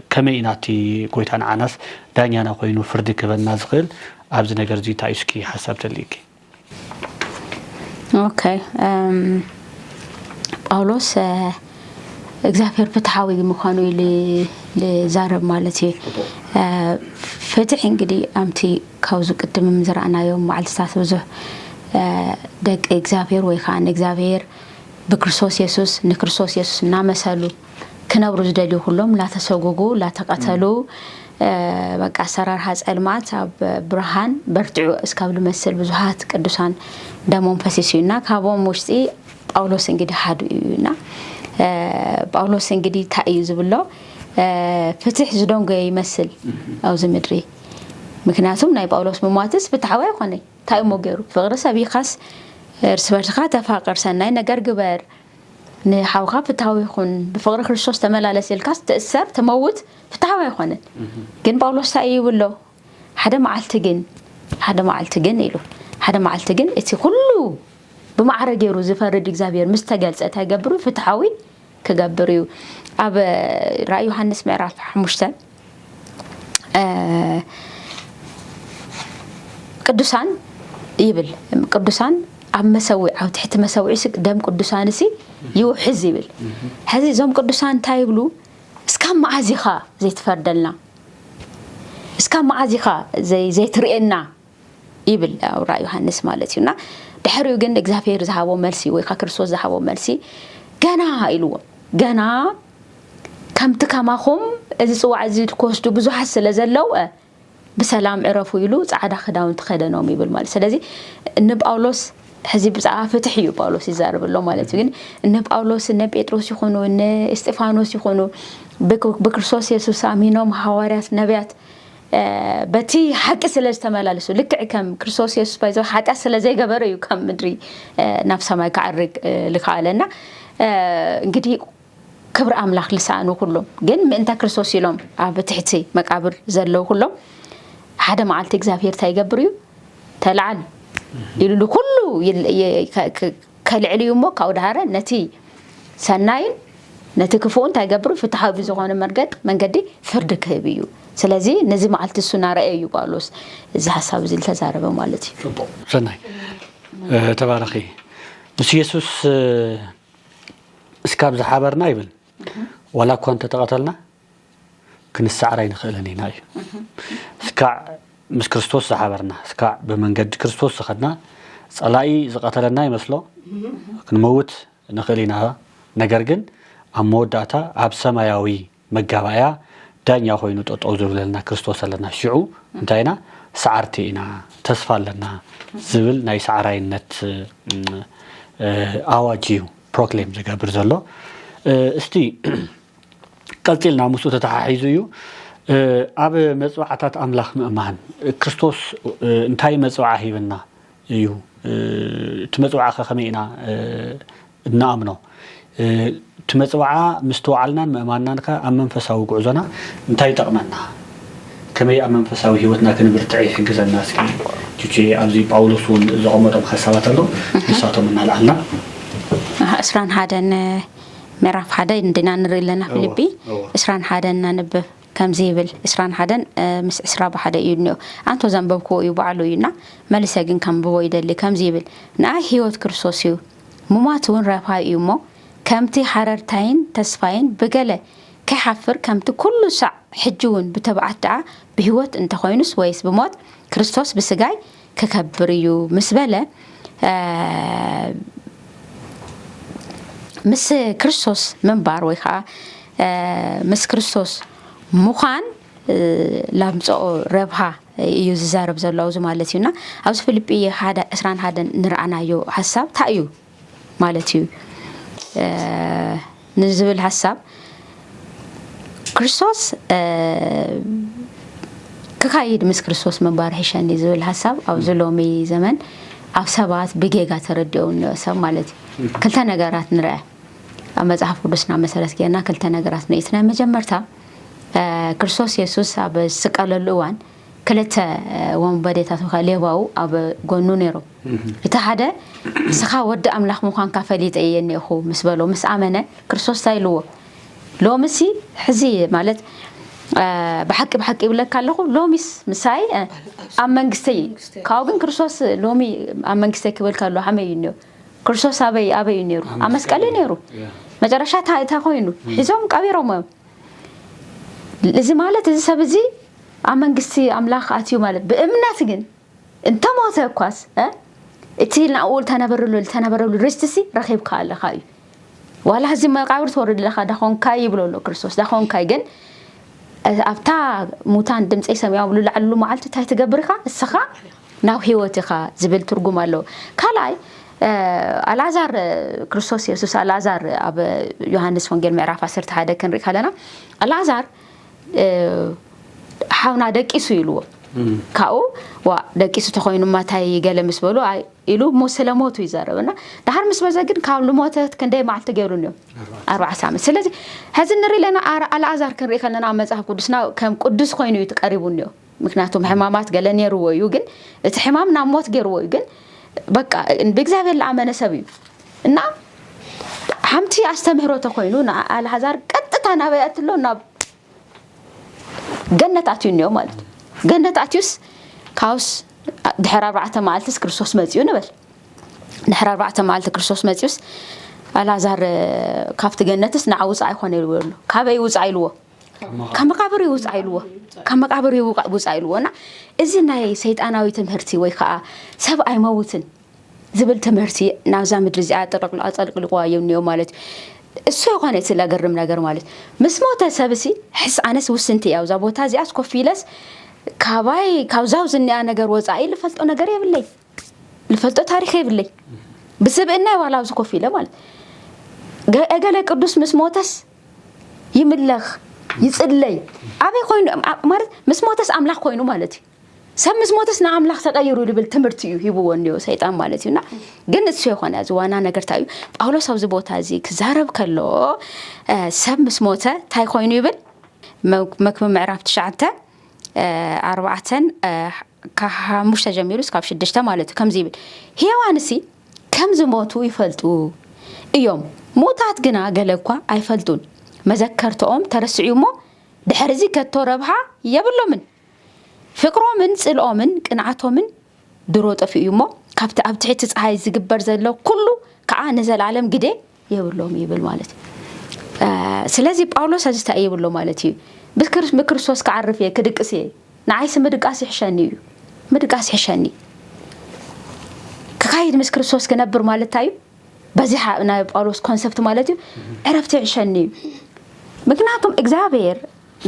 كميناتي قويتان عناس دانيا خوينو فردي كبنا زغل عبز نقر زي تايسكي حساب تليكي اوكي باولوس እግዚአብሔር ፍትሃዊ መሆኑ ለዛረብ ማለት ፍትህ እንግዲህ አምቲ ካውዙ ቅድም ምዝራናዮም ማልሳት ብዙ ደቅ እግዚአብሔር ወይ ካን እግዚአብሔር በክርስቶስ ኢየሱስ ንክርስቶስ ኢየሱስ ናመሰሉ ከነብሩ ዝደልዩ ሁሉም ላ ተሰጎጉ ላ ተቀተሉ በቃ ሰራርሃ ጸልማት አብ ብርሃን በርትዑ እስካብ ለመስል ብዙሃት ቅዱሳን ደሞን ፈሲሲና ካቦም ውስጥ ጳውሎስ እንግዲህ ሀዱና ጳውሎስ እንግዲህ ታዩ ዝብሎ ፍትሕ ዝዶንገ ይመስል አው ዝምድሪ ምክንያቱም ናይ ጳውሎስ መሟትስ ፍትሐዋይ ኾነ ታዩ ሞገሩ ፍቅር ሰቢኻስ እርስ በርስኻ ተፋቀር ሰናይ ነገር ግበር ንሓውኻ ፍትሐዋይ ይኹን በፍቅር ክርስቶስ ተመላለስ ኢልካስ ተእሰር ተመውት ፍትሐዋይ ኾነ ግን ጳውሎስ ታዩ ብሎ ሓደ መዓልቲ ግን ኢሉ ሓደ መዓልቲ ግን እቲ ኩሉ بمعرة جيرو زفرد إجزابير مستقل تجبروا فتحوي كجبروا أب رأي يوحنس معرف حمشتن قدوسان يبل قدوسان عم مسوي أو تحت مسوي سك دم قدوسان سي يوحز يبل هذه زوم قدوسان تايبلو اسكام معازيخا زي تفردلنا اسكام معازيخا زي ترئنا يبل أو رأي يوحنس مالتينا دحريو جن إجزافير زهاو ملسي ويخاكرسوس زهاو ملسي جنا إلو جنا كم تكامهم إذا سوى عزيز كوستو بزو حس لزلوا بسلام عرفوا يلو عدا خداون تخدناهم بالمال سلازي النب أولوس حزب زعافة تحيو باولوس يزارب الله مالته جن النب أولوس النب بيتروس يخونو الن استفانوس يخونو بكرسوس يسوع سامينهم حوارات نبيات بتي حق سلاج تملالسو لك كم كريستوس يسوع بايزو حتى سلاجي جبريو كم مدري نفس ما يكعرق لخالنا انقدي كبر أملاك لسانه كلهم جن من أنت كريستوس يلوم بتحتي مقابر زلوا كلهم هذا معلتك زافير تيجبريو تلعن يلو كله كالعلي يومه كودهارة نتي سناين نتي كفون تيجبرو في تحاول زغان مرقد من قدي فردك هبيو سلازي نزي معلت السنة رأيه بالوس إذا حساب زي التزارب مالتي. سناي تباركي بس يسوس اسكاب زحابرنا يبل ولا كنت تقتلنا كن السعرين خلني ناي اسكع مش كريستوس زحابرنا اسكع بمنقد كريستوس أخذنا صلاي زقتلنا يمسلو كنموت نخليناها نجرجن عمود داتا عب سماوي مجابايا دانيا خوينو تطوزو لنا كريستوس لنا شعو انتينا سعرتينا تصفى لنا زبل ناي سعراينت اواجيو بروكليم زغبر زلو استي قلتلنا مسو تتحيزو اب مصوعات املاح مؤمن كريستوس انتي مصوعه هيبنا يو تمصوعه خمينا نامنو تمصوعه مستوعلنا مؤمنانك امن فساو غعزنا انتي تقمنا كمي امن فساو هيوتنا كنبرتعي حجز الناس جيجي ابزي باولوسون زقمطم حساباتلو يساتم نالعنا اسران هادن مراف حدا عندنا نري لنا فيليبي اسران حدا ننبه كم زيبل اسران حدا مس اسرا بحدا ينو انتو زنببكو يبعلو ينا ملسا جن كم بو يدلي كم زيبل نا هيوت كرسوسيو مماتون رافا يمو كمتي حررتين تسفاين بقله كحفر كمتي كل ساعة حجون بتبعت دعا بهوت انت خوينس ويس بموت كريستوس بسجاي ككبريو مسبلة مس كريستوس من بارويخا مس كريستوس مخان لامصو ربها يزارب زلاو زمالتينا اوس فيليبي هذا اسران هذا نرعنايو حساب تايو مالتيو نزبل حساب كريستوس كايد مس كريستوس من بارحشان نزبل حساب او زلومي زمن او سبات بيجا ترديو نسب مالتي كلتا نغارات نرى مصحف قدسنا مسرت كينا كلتا نغارات نيتنا مجمرتا كريستوس يسوس اب سقللوان كلتا ومبديتا تخاليواو اب غونو نيرو يتحدا سخا ود املاح مخان كفليت ايني اخو مسبلو مس امنه كريستوس تايلو لو مسي حزي مالت بحق يبلك كالو لوميس مساي امنغستي كاوغن كريستوس لومي امنغستي كبل كالو حمينيو كريستوس ابي نيرو امسقل نيرو مجرشا تا خوينو حزوم قبيروم لزي مالت زي سبزي امنغستي املاح اتيو مالت بامنات جن انت موته كواس اتيلنا اول تنبرلو رستسي رخيب قال خاي ولا هزي ما قاور تورد لخا دخون كاي بلولو كريستوس دخون كاي جن ኣብታ ሙታን ድምጽ ሰማያዊ ብሉ ለዓሉ መዓልቲ ታይ ትገብርካ እስኻ ናው ህይወትኻ ዝብል ትርጉም ኣሎ ካላይ አልዓዛር ክርስቶስ ኢየሱስ አልዓዛር ኣብ ዮሐንስ ወንጌል ምዕራፍ 11 ክንሪ ካለና አልዓዛር ሓውና ደቂሱ ይልዎ ካኡ ዋ ደቂሱ ተኾይኑ ማታይ ገለ ምስ በሉ ኢሉ ሙስለሞቱ ይዛረብና ዳር ምስ በዘግን ካብ ልሞተት ክንደይ ማዕልተ ገይሩን 40 ዓመት ስለዚህ ሕዚ ንሪ ለና አልዓዛር ክንሪ ከለና መጽሐፍ ቅዱስና ከም ቅዱስ ኮይኑ ይተቀሪቡን ነው ምክንያቱም ሕማማት ገለ ነይርዎ እዩ ግን እቲ ሕማም ናብ ሞት ገይርዎ እዩ ግን በቃ በእግዚአብሔር ለአመነ ሰብ እዩ እና ሓምቲ አስተምህሮ ተኮይኑ አልዓዛር ቀጥታ ናበያትሎ ናብ ገነት አትዩ ነው ማለት ገነት አትዩስ ካውስ ድሕር 4 መዓልትስ ክርስቶስ መጽኡ ንበል ድሕር 4 መዓልት ክርስቶስ መጽኡስ አልዓዛር ካፍቲ ገነትስ ንዓውጽ አይኮነ ይልዎ ካበይ ውጽ አይልዎ ከመቃብር ይውጽ አይልዎ ከመቃብር ይውጽ አይልዎና እዚ ናይ ሰይጣናዊ ትምህርቲ ወይ ከዓ ሰብ አይመውትን ዝብል ትምህርቲ ናብዛ ምድር እዚ አጠልቅልቋየው ነው ማለት እሱ የሆነ ስለገርም ነገር ማለት መስሞተ ሰብሲ ሕስ አነስ ውስንቲ ያው ዛ ቦታ እዚ አስኮፊለስ ካባይ ካውዛው ዝንያ ነገር ወጻኢ ልፈልጦ ነገር ይብለይ ልፈልጦ ታሪክ ይብለይ በስብእና ዋላው ዝኮፊለ ማለት ገለ ቅዱስ መስሞተስ ይምለኽ ይጽለይ አበይ ኮይኑ ማለት መስሞተስ አምላክ ኮይኑ ማለት ሰብ መስሞተስ ና አምላክ ተቀይሩ ልብል ትምርት እዩ ይብወንዮ ሰይጣን ማለት ይውና ግን እሱ የሆነ ዝዋና ነገር ታዩ ጳውሎስ አብዚ ቦታ እዚ ክዛረብ ከሎ ሰብ መስሞተ ታይ ኮይኑ ይብል መክብብ ምዕራፍ 9 4 ከ5 ጀሚሩ እስከ 6 ማለት ከምዚ ይብል ሄዋንሲ ከም ዝሞቱ ይፈልጡ እዮም ሞታት ግና ገለኳ አይፈልጡን መዘከርቶም ተረስዑሞ ድሕርዚ ከቶ ረብሃ የብሎምን ፍቅሮምን ጽልኦምን ቅንዓቶምን ድሮ ጠፊኡሞ ካብቲ ኣብ ትሕቲ ፀሓይ ዝግበር ዘሎ ኩሉ ከዓ ንዘላለም ግዴ የብሎም ይብል ማለት ስለዚ ጳውሎስ አዝታ ይብሎ ማለት እዩ በክርስቶስ ከዓርፍ የክድቅስ ንዓይስ ምድቃስ ይሕሸኒ እዩ ምድቃስ ይሕሸኒ ከካይድ ምስ ክርስቶስ ከነብር ማለት ታዩ በዚህ ናይ ጳውሎስ ኮንሰፕት ማለት እዩ ዕረፍት ይሕሸኒ ምክንያቱም እግዚአብሔር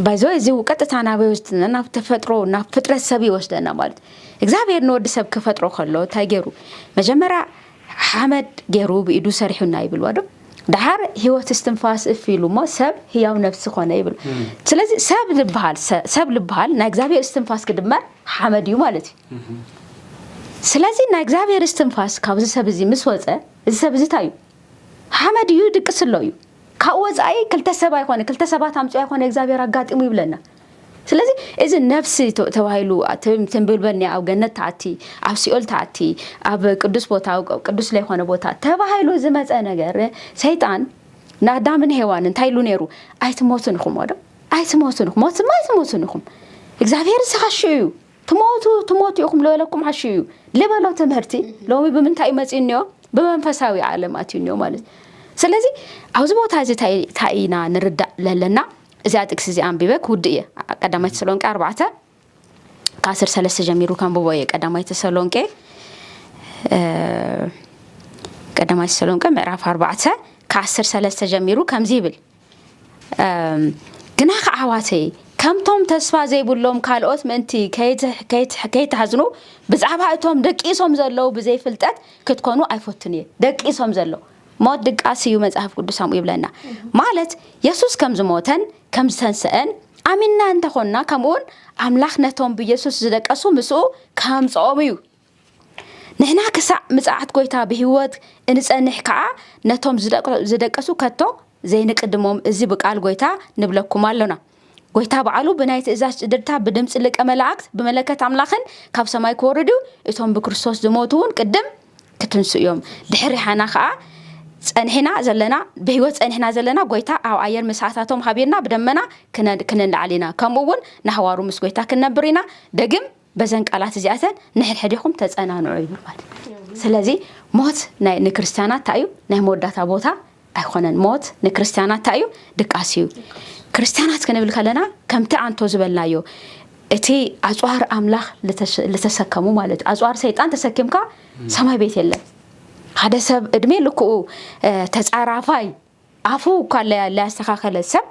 ባይዞ እዚ ወቀጥታ ናበይ ወስደና ናብ ተፈጥሮ ናብ ፍጥረት ሰብ ይወስደና ማለት እግዚአብሔር ንወድ ሰብ ከፈጥሮ ከሎ ታይገሩ መጀመሪያ ሐመድ ገሩ በኢዱ ሰርሑና ይብል ወዶ ዳር ህይወት እስትንፋስ እፊሉሞ ሰብ ህያው ነፍስ ሆነ ይብል ስለዚህ ሰብ ልብሃል ና እግዚአብሔር እስትንፋስ ከድመር ሐመድ እዩ ማለት ስለዚህ ና እግዚአብሔር እስትንፋስ ካብዚ ሰብ እዚ ምስወፀ እዚ ሰብ እዚ ታዩ ሐመድ እዩ ድቅስሎ እዩ ካወዛይ ክልተሰባ ይሆነ ክልተሰባት አምጽ ይሆነ እግዚአብሔር አጋጥሙ ይብለና ስለዚህ እዚ ነፍስ ተዋይሉ ተንብልበልኒ አው ገነት ታቲ አብ ሲኦል ታቲ አብ ቅዱስ ቦታ ቅዱስ ላይ ሆነ ቦታ ተባይሉ ዝመጸ ነገር ሰይጣን ናዳምን ሄዋንን ታይሉ ነሩ አይትሞቱንኩም ወዶ አይትሞቱንኩም ሞትማይትሞቱንኩም እግዚአብሔር ሰሐሽዩ ትሞቱ ይኹም ለወለኩም ሐሽዩ ለበለው ትምህርቲ ሎሚ በምንታይ መጽንዮ በመንፈሳዊ ዓለማት ይንዮ ማለት ስለዚህ አውዝ ቦታ እዚ ታይና ንርዳ ለለና እዚያ ጥቅስ እዚ አንብበክ ውድየ ቀዳማይ ተሰሎንቄ 4 ከ10 3 ጀሚሩ ካንብቦየ ቀዳማይ ተሰሎንቄ ምዕራፍ 4 ከ10 3 ጀሚሩ ከምዚ ይብል ግና ከዓዋቴ ከምቶም ተስፋ ዘይብሎም ካልኦት ምንቲ ከይተሐዝኑ ብዛዕባ እቶም ደቂሶም ዘለው ብዘይ ፍልጠት ክትኮኑ አይፎትንየ ደቂሶም ዘለው ሞት ድቃስ እዩ መጽሐፍ ቅዱስ አሙ ይብለና ማለት ኢየሱስ ከም ዝሞተን ከም ዝተንሰአን አሚንና እንተኾንና ከምኡን አምላክ ነቶም በኢየሱስ ዝደቀሱ ምስኡ ከምጾም እዩ ንሕና ከሳዕ ምጽአት ጎይታ በህይወት እንጸንሕ ከዓ ነቶም ዝደቀሱ ከቶ ዘይንቅድሞም እዚ በቃል ጎይታ ንብለኩም አለና ጎይታ በዓሉ በናይ ትእዛዝ ድርታ በድምጽ ልቀ መላእክት በመለከት አምላክን ካብ ሰማይ ኮርዱ እቶም በክርስቶስ ዝሞቱን ቅድም ክትንስዮም ድሕሪ ሓና ከዓ ጸንሕና ዘለና በህይወት ጸንሕና ዘለና ጎይታ አው አየር መስዓታቶም ሀቢርና በደመና ከነንላዓሊና ከምኡውን ናህዋሩ ምስ ጎይታ ከነብሪና ደግም በዘን ቃላት እዚአተን ንሕድሕዲኹም ተጸናንዑ ይብል ማለት ስለዚህ ሞት ናይ ንክርስቲያናት ታዩ ናይ መወዳታ ቦታ አይኾነን ሞት ንክርስቲያናት ታዩ ድቃሲዩ ክርስቲያናት ከነብል ከለና ከምቲ አንቶ ዝበልናዮ እቲ አጽዋር አምላክ ለተሰከሙ ማለት አጽዋር ሰይጣን ተሰከምካ ሰማይ ቤት የለም ሓደ ሰብ እድሜ ልኩ ተጻራፋይ አፉ ካለ ያስተካከለ ሰብ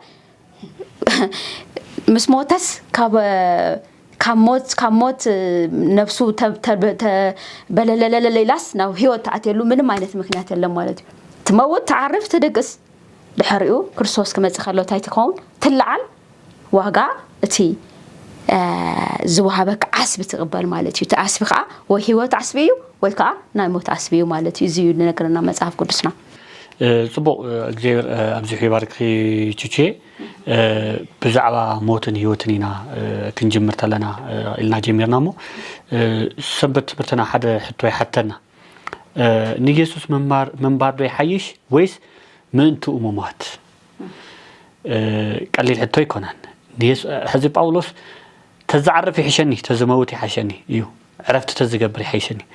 مسموتس كموت نفسه بلللللاس ناو هيوت تعتلو من ما ينت مكنيات يلا مالتي تموت تعرف تدقس دحريو كريستوس كما تخلو تايتكون تلعن واقع تي زوهبك عسب تقبل مالتي تعسبك وهيوت عسبيو ويكا نايموت عسبيو مالتي زيو نكرنا مصحف قدسنا صبو غير ابزي يبارك تشي بزعبا موتن هيوتنينا كنجمر تلنا إلنا جميرنا مو سبت برتنا حدا حتى حتنا نيسوس منبار دو يحيش ويس من تو امومات قليل حتى يكونن نيس حزب باولوس تزعرف يحشني تزموت يحشني يو عرفت تزقبر يحشني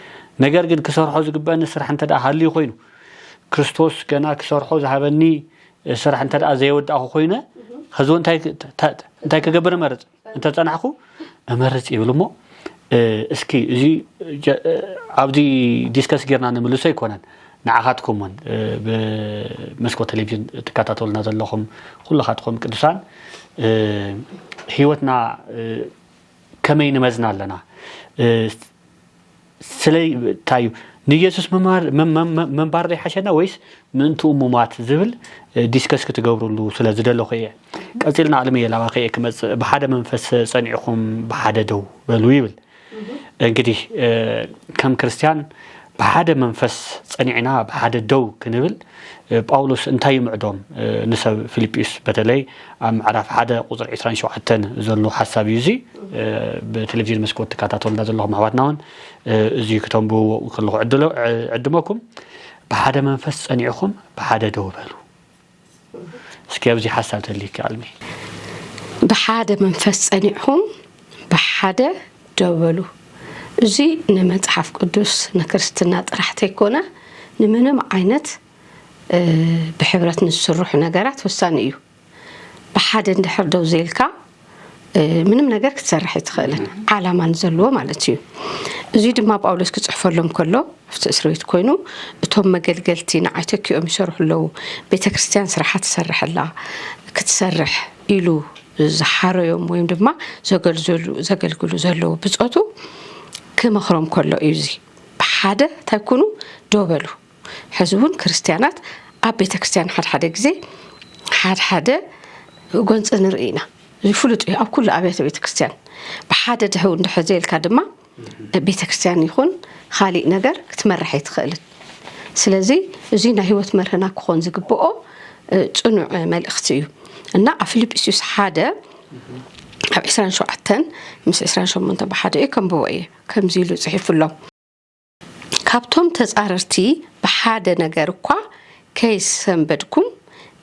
ነገር ግን ክሰርሖ ዝግባን ስራሕ እንተዳ ሃልዩ ኮይኑ ክርስቶስ ገና ክሰርሖ ዝሃበኒ ስራሕ እንተዳ ዘይወዳኹ ኮይነ خذوا انت كجبر مرض انت تصنعكو مرض يبلمو اسكي زي عبدي ديسكاس غيرنا نملسو يكونن نعاخاتكم بمسكو تلفزيون تكاتاتولنا زلخم كلخاتكم قدسان هيوتنا كمين مزنا لنا سلي تايو نيسوس منبار حشنا ويس من تو مومات زبل ديسكاس كتغبرلو سلازدلو خيه قصيلنا علميه لاواخيه كمص بحاده منفس صنيعكم بحاده دو بلو يبل انغدي كم كريستيان بحاده منفس صنيعنا بحاده دو كنبل باولوس انتاي معدوم نسب فيليبيس بتلي معرف حدا قصر 27 زلو حساب يزي بتلفزيون مسكوت تكاتاتولنا زلو محواتناون زي كتبو كله عدمكم بحدا منفس صنيعكم بحدا دو بلو اسكي ابزي حساب تليك علمي بحدا منفس صنيعهم بحدا دو بلو زي نمصحف قدوس نكرستنا طرحت يكونه نمنم عينت بحبرات نسرح نجارات وسانيو بحد ندحر دو زيلكا منم نجار كتسرح يتخيلن على ما نزلوا مالتيو زيد ما باولوس كتصحف لهم كله في اسريت كوينو اتهم مجلجلتي نعيتك يوم يشرح له بيت كريستيان سرحه تسرح الله كتسرح يلو زحارو يوم ويم دما زغلغلو زلو بصوتو كمخرم كله يزي بحد تكونوا دوبلو حزبون كريستيانات ابيت كريستيان حد غزي حد غونص نرينا يفلط اب كل ابيت بيت كريستيان بحد دحو ندحزيلكا دما بيت كريستيان يكون خالق نجر كتمرح يتخيل سلازي زينا هيوت مرهنا كون زغبؤ صنع ملختيو ان افيليبيوس حدا اب 27 مس 28 بحد كم بويه كم زيلو صحيف الله كابتوم تزاررتي بحاده ነገር እኳ كيس سنبدكم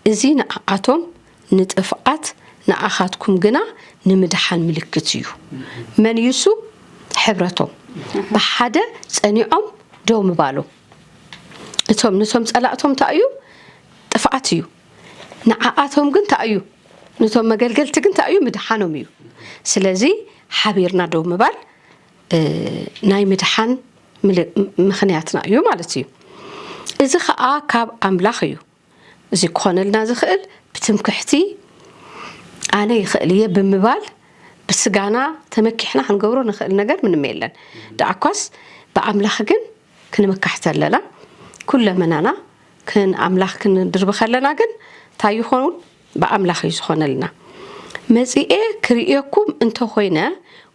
ازينا አቶም ንጥፍአት ንአኻትኩም ግና ንምድሓን ምልክት እዩ መን ይሱ ሕብረቶም በሓደ ጸኒዖም ደው ምባሉ እቶም ንቶም ጸላእቶም ታዩ ጥፍአት እዩ ንአኣቶም ግን ታዩ ንቶም መገልገልቲ ግን ታዩ ምድሓኖም እዩ ስለዚ ሓቢርና ደው ምባል ናይ ምድሓን مخنياتنا يو مالتي إذا خا كاب أملاخيو إذا كونلنا زخل بتمكحتي أنا يخليه بمبال بس جانا تمكحنا هنجورو نخل نجار من ميلان دعكوس بأملاخ جن كنا مكحت للا كل مننا كن أملاخ كن درب خلنا جن تايخون بأملاخ يسخون لنا مزيئة كريئكم انتو خوينا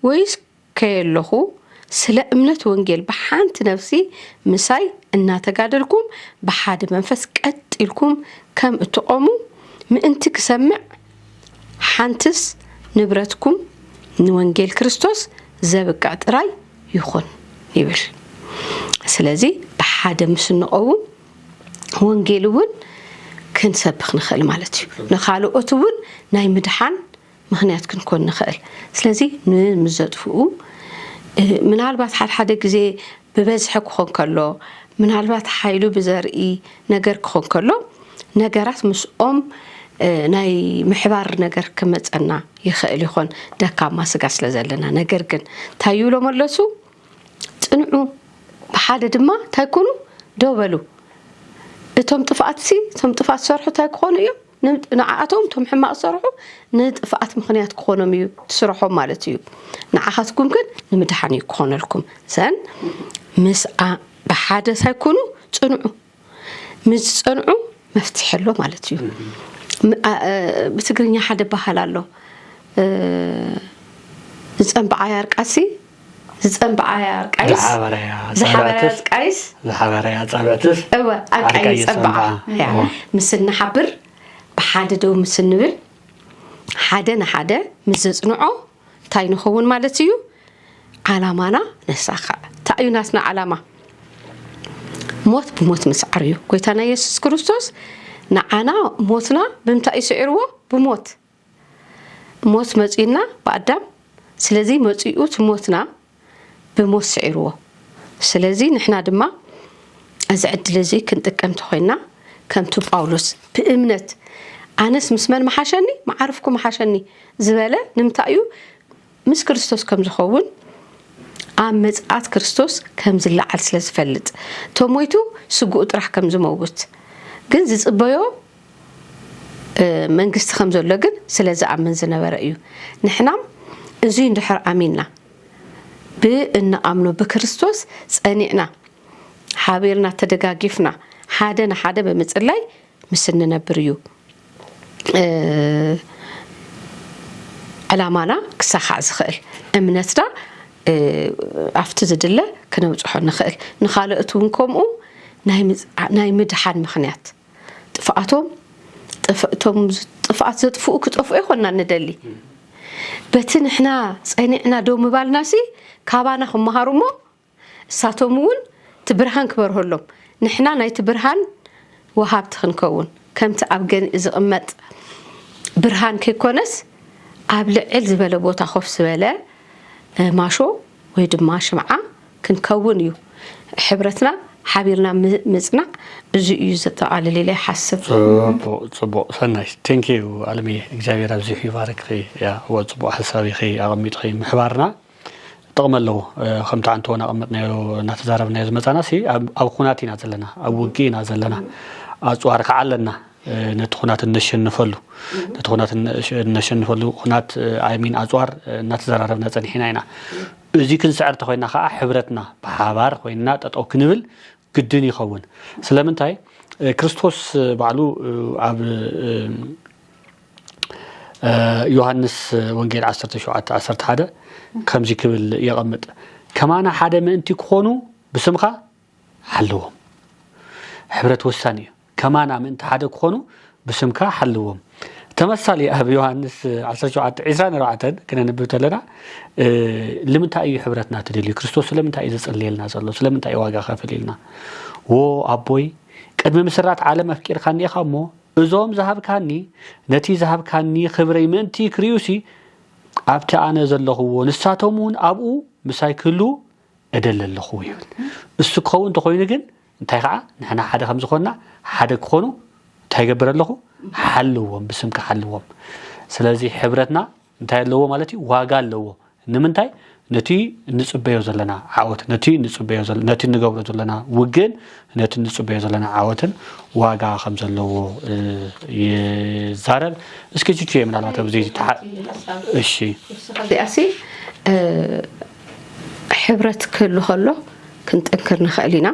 ويس كيلوخو سلا امنت وانجيل بحانت نفسي مساي انا تقادركم بحاد منفس قتلكم كم اتقوموا من انتك سمع حانتس نبرتكم نوانجيل كريستوس زابق عطراي يخون يبل سلازي بحاد مسنقوم وانجيلون كنسبخ نخل مالتي نخالو اتون ناي مدحان مخنيات كنكون نخل سلازي نمزدفو من البات حد غزي ببزح كون كلو من البات حيلو بزرئي نجر كون كلو نجرات مسقوم ناي محبار نجر كمصنا يخيل يكون دكاما سغا سلازلنا نجر كن تايولو ملسو صنعو بحاده دما تايكونو دوبلو اتم طفاتسي تم طفات سرحو تايكونو ንዓኣቶም ቶም ሕማቕ ዝሰርሑ ንጥፍኣት ምክንያት ክኾኖም እዩ ትስርሖም ማለት እዩ ንዓኻትኩም ግን ንምድሓን እዩ ክኾነልኩም ዘን ምስኣ ብሓደ ሳይኮኑ ጽንዑ ምስ ጽንዑ መፍትሕ ኣሎ ማለት እዩ ብትግርኛ ሓደ ባህል ኣሎ ዝጸንበዓያ ርቃሲ ዝጸንበዓያ ርቃይስ ዝሓበረያ ርቃይስ ዝሓበረያ ጸንበትስ እወ አቃይ ጸንበዓ ያ ምስና ሓብር ብሓደ ደው ምስንብል ሓደ ንሓደ ምስ ጽንዖ ታይ ንኸውን ማለት እዩ ዓላማና ነሳኻ ታዩ ናስና ዓላማ ሞት ብሞት መስዓር እዩ ጎይታና ኢየሱስ ክርስቶስ ንዓና ሞትና ብምንታይ ይስዕርዎ ብሞት ሞት መጺና በአዳም ስለዚ መጺኡ ሞትና ብሞት ስዕርዎ ስለዚ ንሕና ድማ እዚ ዕድል እዚ ክንጥቀም ተኾይና ከምቱ ጳውሎስ ብእምነት ኣነስ ምስመን መሓሸኒ ማዓርፍኩም መሓሸኒ ዝበለ ንምንታይ እዩ ምስ ክርስቶስ ከም ዝኸውን ኣብ መጽኣት ክርስቶስ ከም ዝለዓል ስለ ዝፈልጥ ቶሞይቱ ስጉኡ ጥራሕ ከም ዝመውት ግን ዝጽበዮ መንግስቲ ከም ዘሎ ግን ስለዚ ኣመን ዝነበረ እዩ ንሕናም እዚ እንድሕር ኣሚንና ብእንኣምኖ ብክርስቶስ ጸኒዕና ሓቢርና ተደጋጊፍና ሓደ ንሓደ ብምጽላይ ምስ እንነብር እዩ ዕላማና ክሳኻዕ ዝኽእል እምነትና ኣፍቲ ዝድለ ክነብጽሖ ንኽእል ንኻልኦት እውን ከምኡ ናይ ምድሓን ምኽንያት ጥፍኣቶም ጥፍኣት ዘጥፍኡ ክጠፍኡ ይኾንና ንደሊ በቲ ንሕና ጸኒዕና ደው ምባልናሲ ካባና ክመሃሩ እሞ እሳቶም እውን ትብርሃን ክበርህሎም ንሕና ናይቲ ብርሃን ወሃብቲ ክንከውን ከምቲ ኣብ ገን ዝቕመጥ ብርሃን ከይኮነስ ኣብ ልዕል ዝበለ ቦታ ኮፍ ዝበለ ማሾ ወይ ድማ ሽምዓ ክንከውን እዩ ሕብረትና ሓቢርና ምጽናዕ እዚ እዩ ዘጠቃልል ኢለ ሓስብ ጽቡቅ ሰናይ ቴንክ ዩ አለሚ እግዚአብሔር ኣብዚ ይባርክኺ ያ ወጽቡቅ ሐሳቢኺ ኣቐሚጥኺ ምሕባርና ጥቕመለው ከምታ አንተና ኣቐመጥናዮ እናተዛረብናዮ ዝመጻናሲ ኣብ ኩናት ኢና ዘለና ኣብ ውጊ ኢና ዘለና ኣጽዋር ከዓለና ነቲ ኩናት እንሸንፈሉ ነቲ ኩናት እንሸንፈሉ ኩናት አይሚን ኣጽዋር እናተዘራረብና ጸኒሕና ኢና እዚ ክንስዕር ተኾይና ከዓ ሕብረትና ብሓባር ኮይና ጠጠው ክንብል ግድን ይኸውን ስለምንታይ ክርስቶስ ባዕሉ ኣብ ዮሐንስ ወንጌል 17:11 ከምዚ ክብል ይቐምጥ ከማና ሓደ ምእንቲ ክኾኑ ብስምኻ ሓልዎም ሕብረት ወሳኒ እዩ ከማና ምእንቲ ሓደ ክኾኑ ብስምካ ሓልዎም ተመሳሊ ኣብ ዮሐንስ 17:24 ክነንብብ ተለና ለምንታይ እዩ ሕብረትና ትደልዩ ክርስቶስ ለምንታይ ዝጸልየልና ዘሎ ስለምንታይ ዋጋ ከፈልልና ወ አቦይ ቀድመ መስራት ዓለም አፍቂርካኒ ኢኻሞ እዞም ዝሃብካኒ ነቲ ዝሃብካኒ ክብረይ ምእንቲ ክሪዩሲ ኣብቲ ኣነ ዘለኹዎ ንሳቶሙን ኣብኡ ምሳይ ክህሉ እደለለኹ ይብል እሱ ክኸውን ተኾይኑ ግን እንታይ ከዓ ንሕና ሓደ ከም ዝኾንና ሓደ ክኾኑ እንታይ ይገብር ኣለኹ ሓልዎም ብስምካ ሓልዎም ስለዚ ሕብረትና እንታይ ኣለዎ ማለት እዩ ዋጋ ኣለዎ ንምንታይ ነቲ ንጽበዮ ዘለና ዓወት ነቲ ንጽበዮ ዘለና ነቲ ንገብሮ ዘለና ውግን ነቲ ንጽበዮ ዘለና ዓወትን ዋጋ ከም ዘለዎ ይዛረብ እስኪ ቺቺ ምናልባት ኣብዚ እሺ ዲኣሲ ሕብረት ክህሉ ከሎ ክንጠንክር ንኽእል ኢና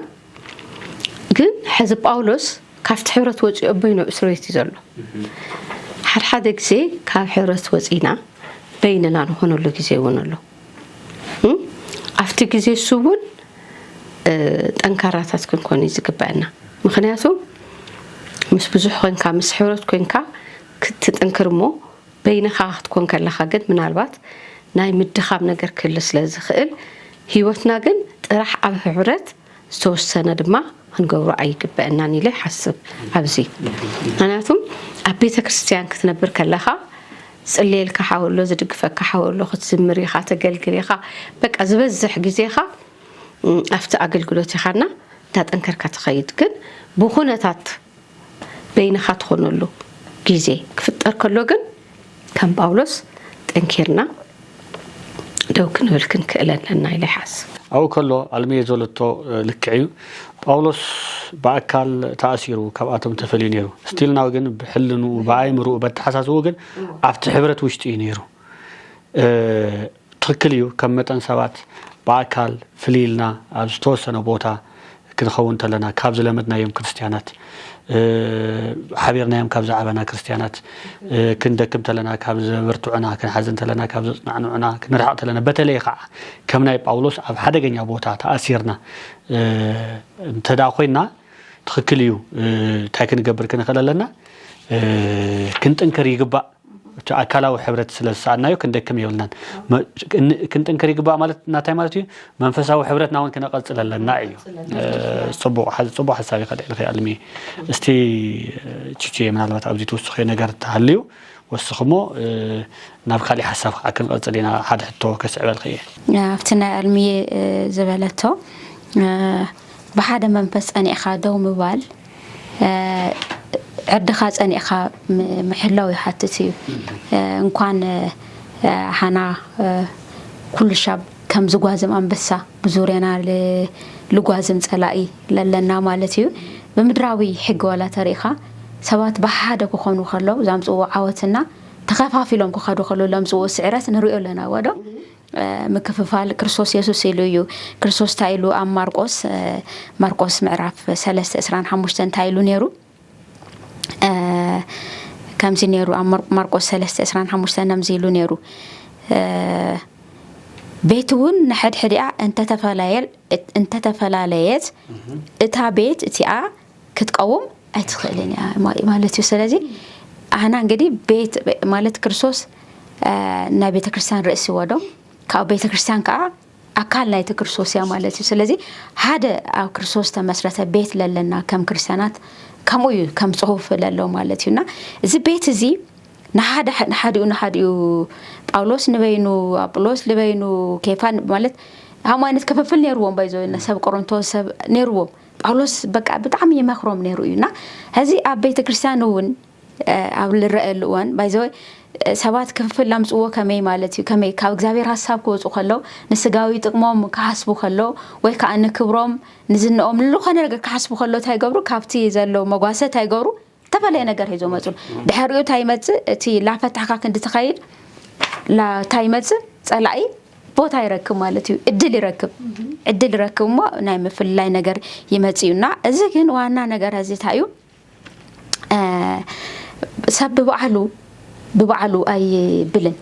ግን ሕዚ ጳውሎስ ካብቲ ሕብረት ወፂኡ በይኑ እስረይቲ ዘሎ ሓደ ግዜ ካብ ሕብረት ወፂና በይንና ንኾነሉ ግዜ እውን ኣሎ ኣብቲ ግዜ ሱቡን ጠንካራታት ክንኮን ይዝግበአና ምክንያቱ ምስ ብዙሕ ኮንካ ምስ ሕብረት ኮንካ ክትጠንክርሞ በይንኻ ክትኮን ከለኻ ግን ምናልባት ናይ ምድኻም ነገር ክህሉ ስለዝኽእል ህይወትና ግን ጥራሕ ኣብ ሕብረት ዝተወሰነ ድማ ክንገብሮ ኣይግበአናን ኢለ ሓስብ ኣብዚ ምክንያቱ ኣብ ቤተ ክርስቲያን ክትነብር ከለኻ ጽልየልካ ሓወሎ ዝድግፈካ ሓወሎ ክትዝምር ኢኻ ተገልግል ኢኻ በቃ ዝበዝሕ ግዜኻ ኣብቲ ኣገልግሎት ኢኻና እንዳጠንከርካ ትኸይድ ግን ብኹነታት በይንኻ ትኾነሉ ግዜ ክፍጠር ከሎ ግን ከም ጳውሎስ ጠንኪርና ደው ክንብል ክንክእል ኣለና ኢለ ሓስብ أو كله علمية زولتو لكعيو باولوس بأكل تأثيره كباتم تفلينيرو ستيلنا وجن بحلنو بعايمرو بتحساسه وجن عفت حبرت وشتينيرو تركليو كم متن سبات بأكل فليلنا أجتوسنا بوتا كنخون تلنا كابز لمدنا يوم كريستيانات حبيرنا يوم كابز عبنا كريستيانات كندكم تلنا كابز برتوعنا كنحزن تلنا كابز نعنعنا كنرحق تلنا بتليقع كمنا باولوس أب حدا جنيا بوتا تأثيرنا تداخلنا تخكليو تاكن قبر كنا خلالنا كنت انكري قبا أكلاو حبرت سلسعنا يو كندكم يولنان كنت انكري قبا مالت ناتاي مالتي منفساو حبرت ناون كنا قلت لنا ايو صبو حسابي قد الخي علمي استي تشي من علامات ابدي توسخي نغير تحليو وسخمو نابخالي حساب اكن قلت لنا حد حتو كسعب الخي افتنا علمي زبالتو بحدا منفس اني اخادو مبال عدخا صنيخا محلاوي حتتي ان كان حنا كل شاب كم زغازم انبسا بزورينا لغازم صلاي للنا مالتي بمدراوي حق ولا تاريخا سبات بحاده كخونو خلو زامصو عوتنا تخفافيلهم كخادو خلو لمصو سعرات نريو لنا ودو مكففال كريستوس يسوع يلو كريستوس تايلو ام ماركوس معرف 3:25 تايلو نيرو كم زينيرو ماركوس 3:25 نمزيلو نيرو بيتون نحد حديا انت تفلاليت اتا بيت اتيا كتقوم اتخليني مالتي سلازي انا انغدي بيت مالت كريستوس نا بيت كريستيان رئيس ودو كاو بيت كريستيان كا اكال لا كريستوس يا مالتي سلازي هذا او كريستوس تمسرته بيت للنا كم كريستيانات كم صحف لالو مالتينا زي بيت زي نحادو باولوس نبينو ابولوس لبينو كيفان مالت هامانت كففل نيروم بايزو نسب قرنتوس سب نيروم باولوس بقى بطعم يمخروم نيروينا هذه اب بيت كريستيانون او الرئلوان بايزو سبات كففل لامصو كمي مالتي كمي كاو እግዚአብሔር ሐሳብ ኮጽ خلو ንስጋዊ ጥቅሞም ካስቡ خلو ወይ ካን ክብሮም ንዝነኦም ለኾነ ነገር ካስቡ خلو ታይገብሩ ካብቲ ዘለው መጓሰ ታይገብሩ ተፈለየ ነገር ሄዞ መጹን ድሕሪኡ ታይመጽ እቲ ላፈታካ ክንድ ተኸይድ ላ ታይመጽ ጸላኢ ቦታ ይረክብ ማለትዩ እድል ይረክብሞ ናይ መፍላይ ነገር ይመጽዩና እዚ ግን ዋና ነገር እዚ ታዩ ሰብብ ببعلو أي بلن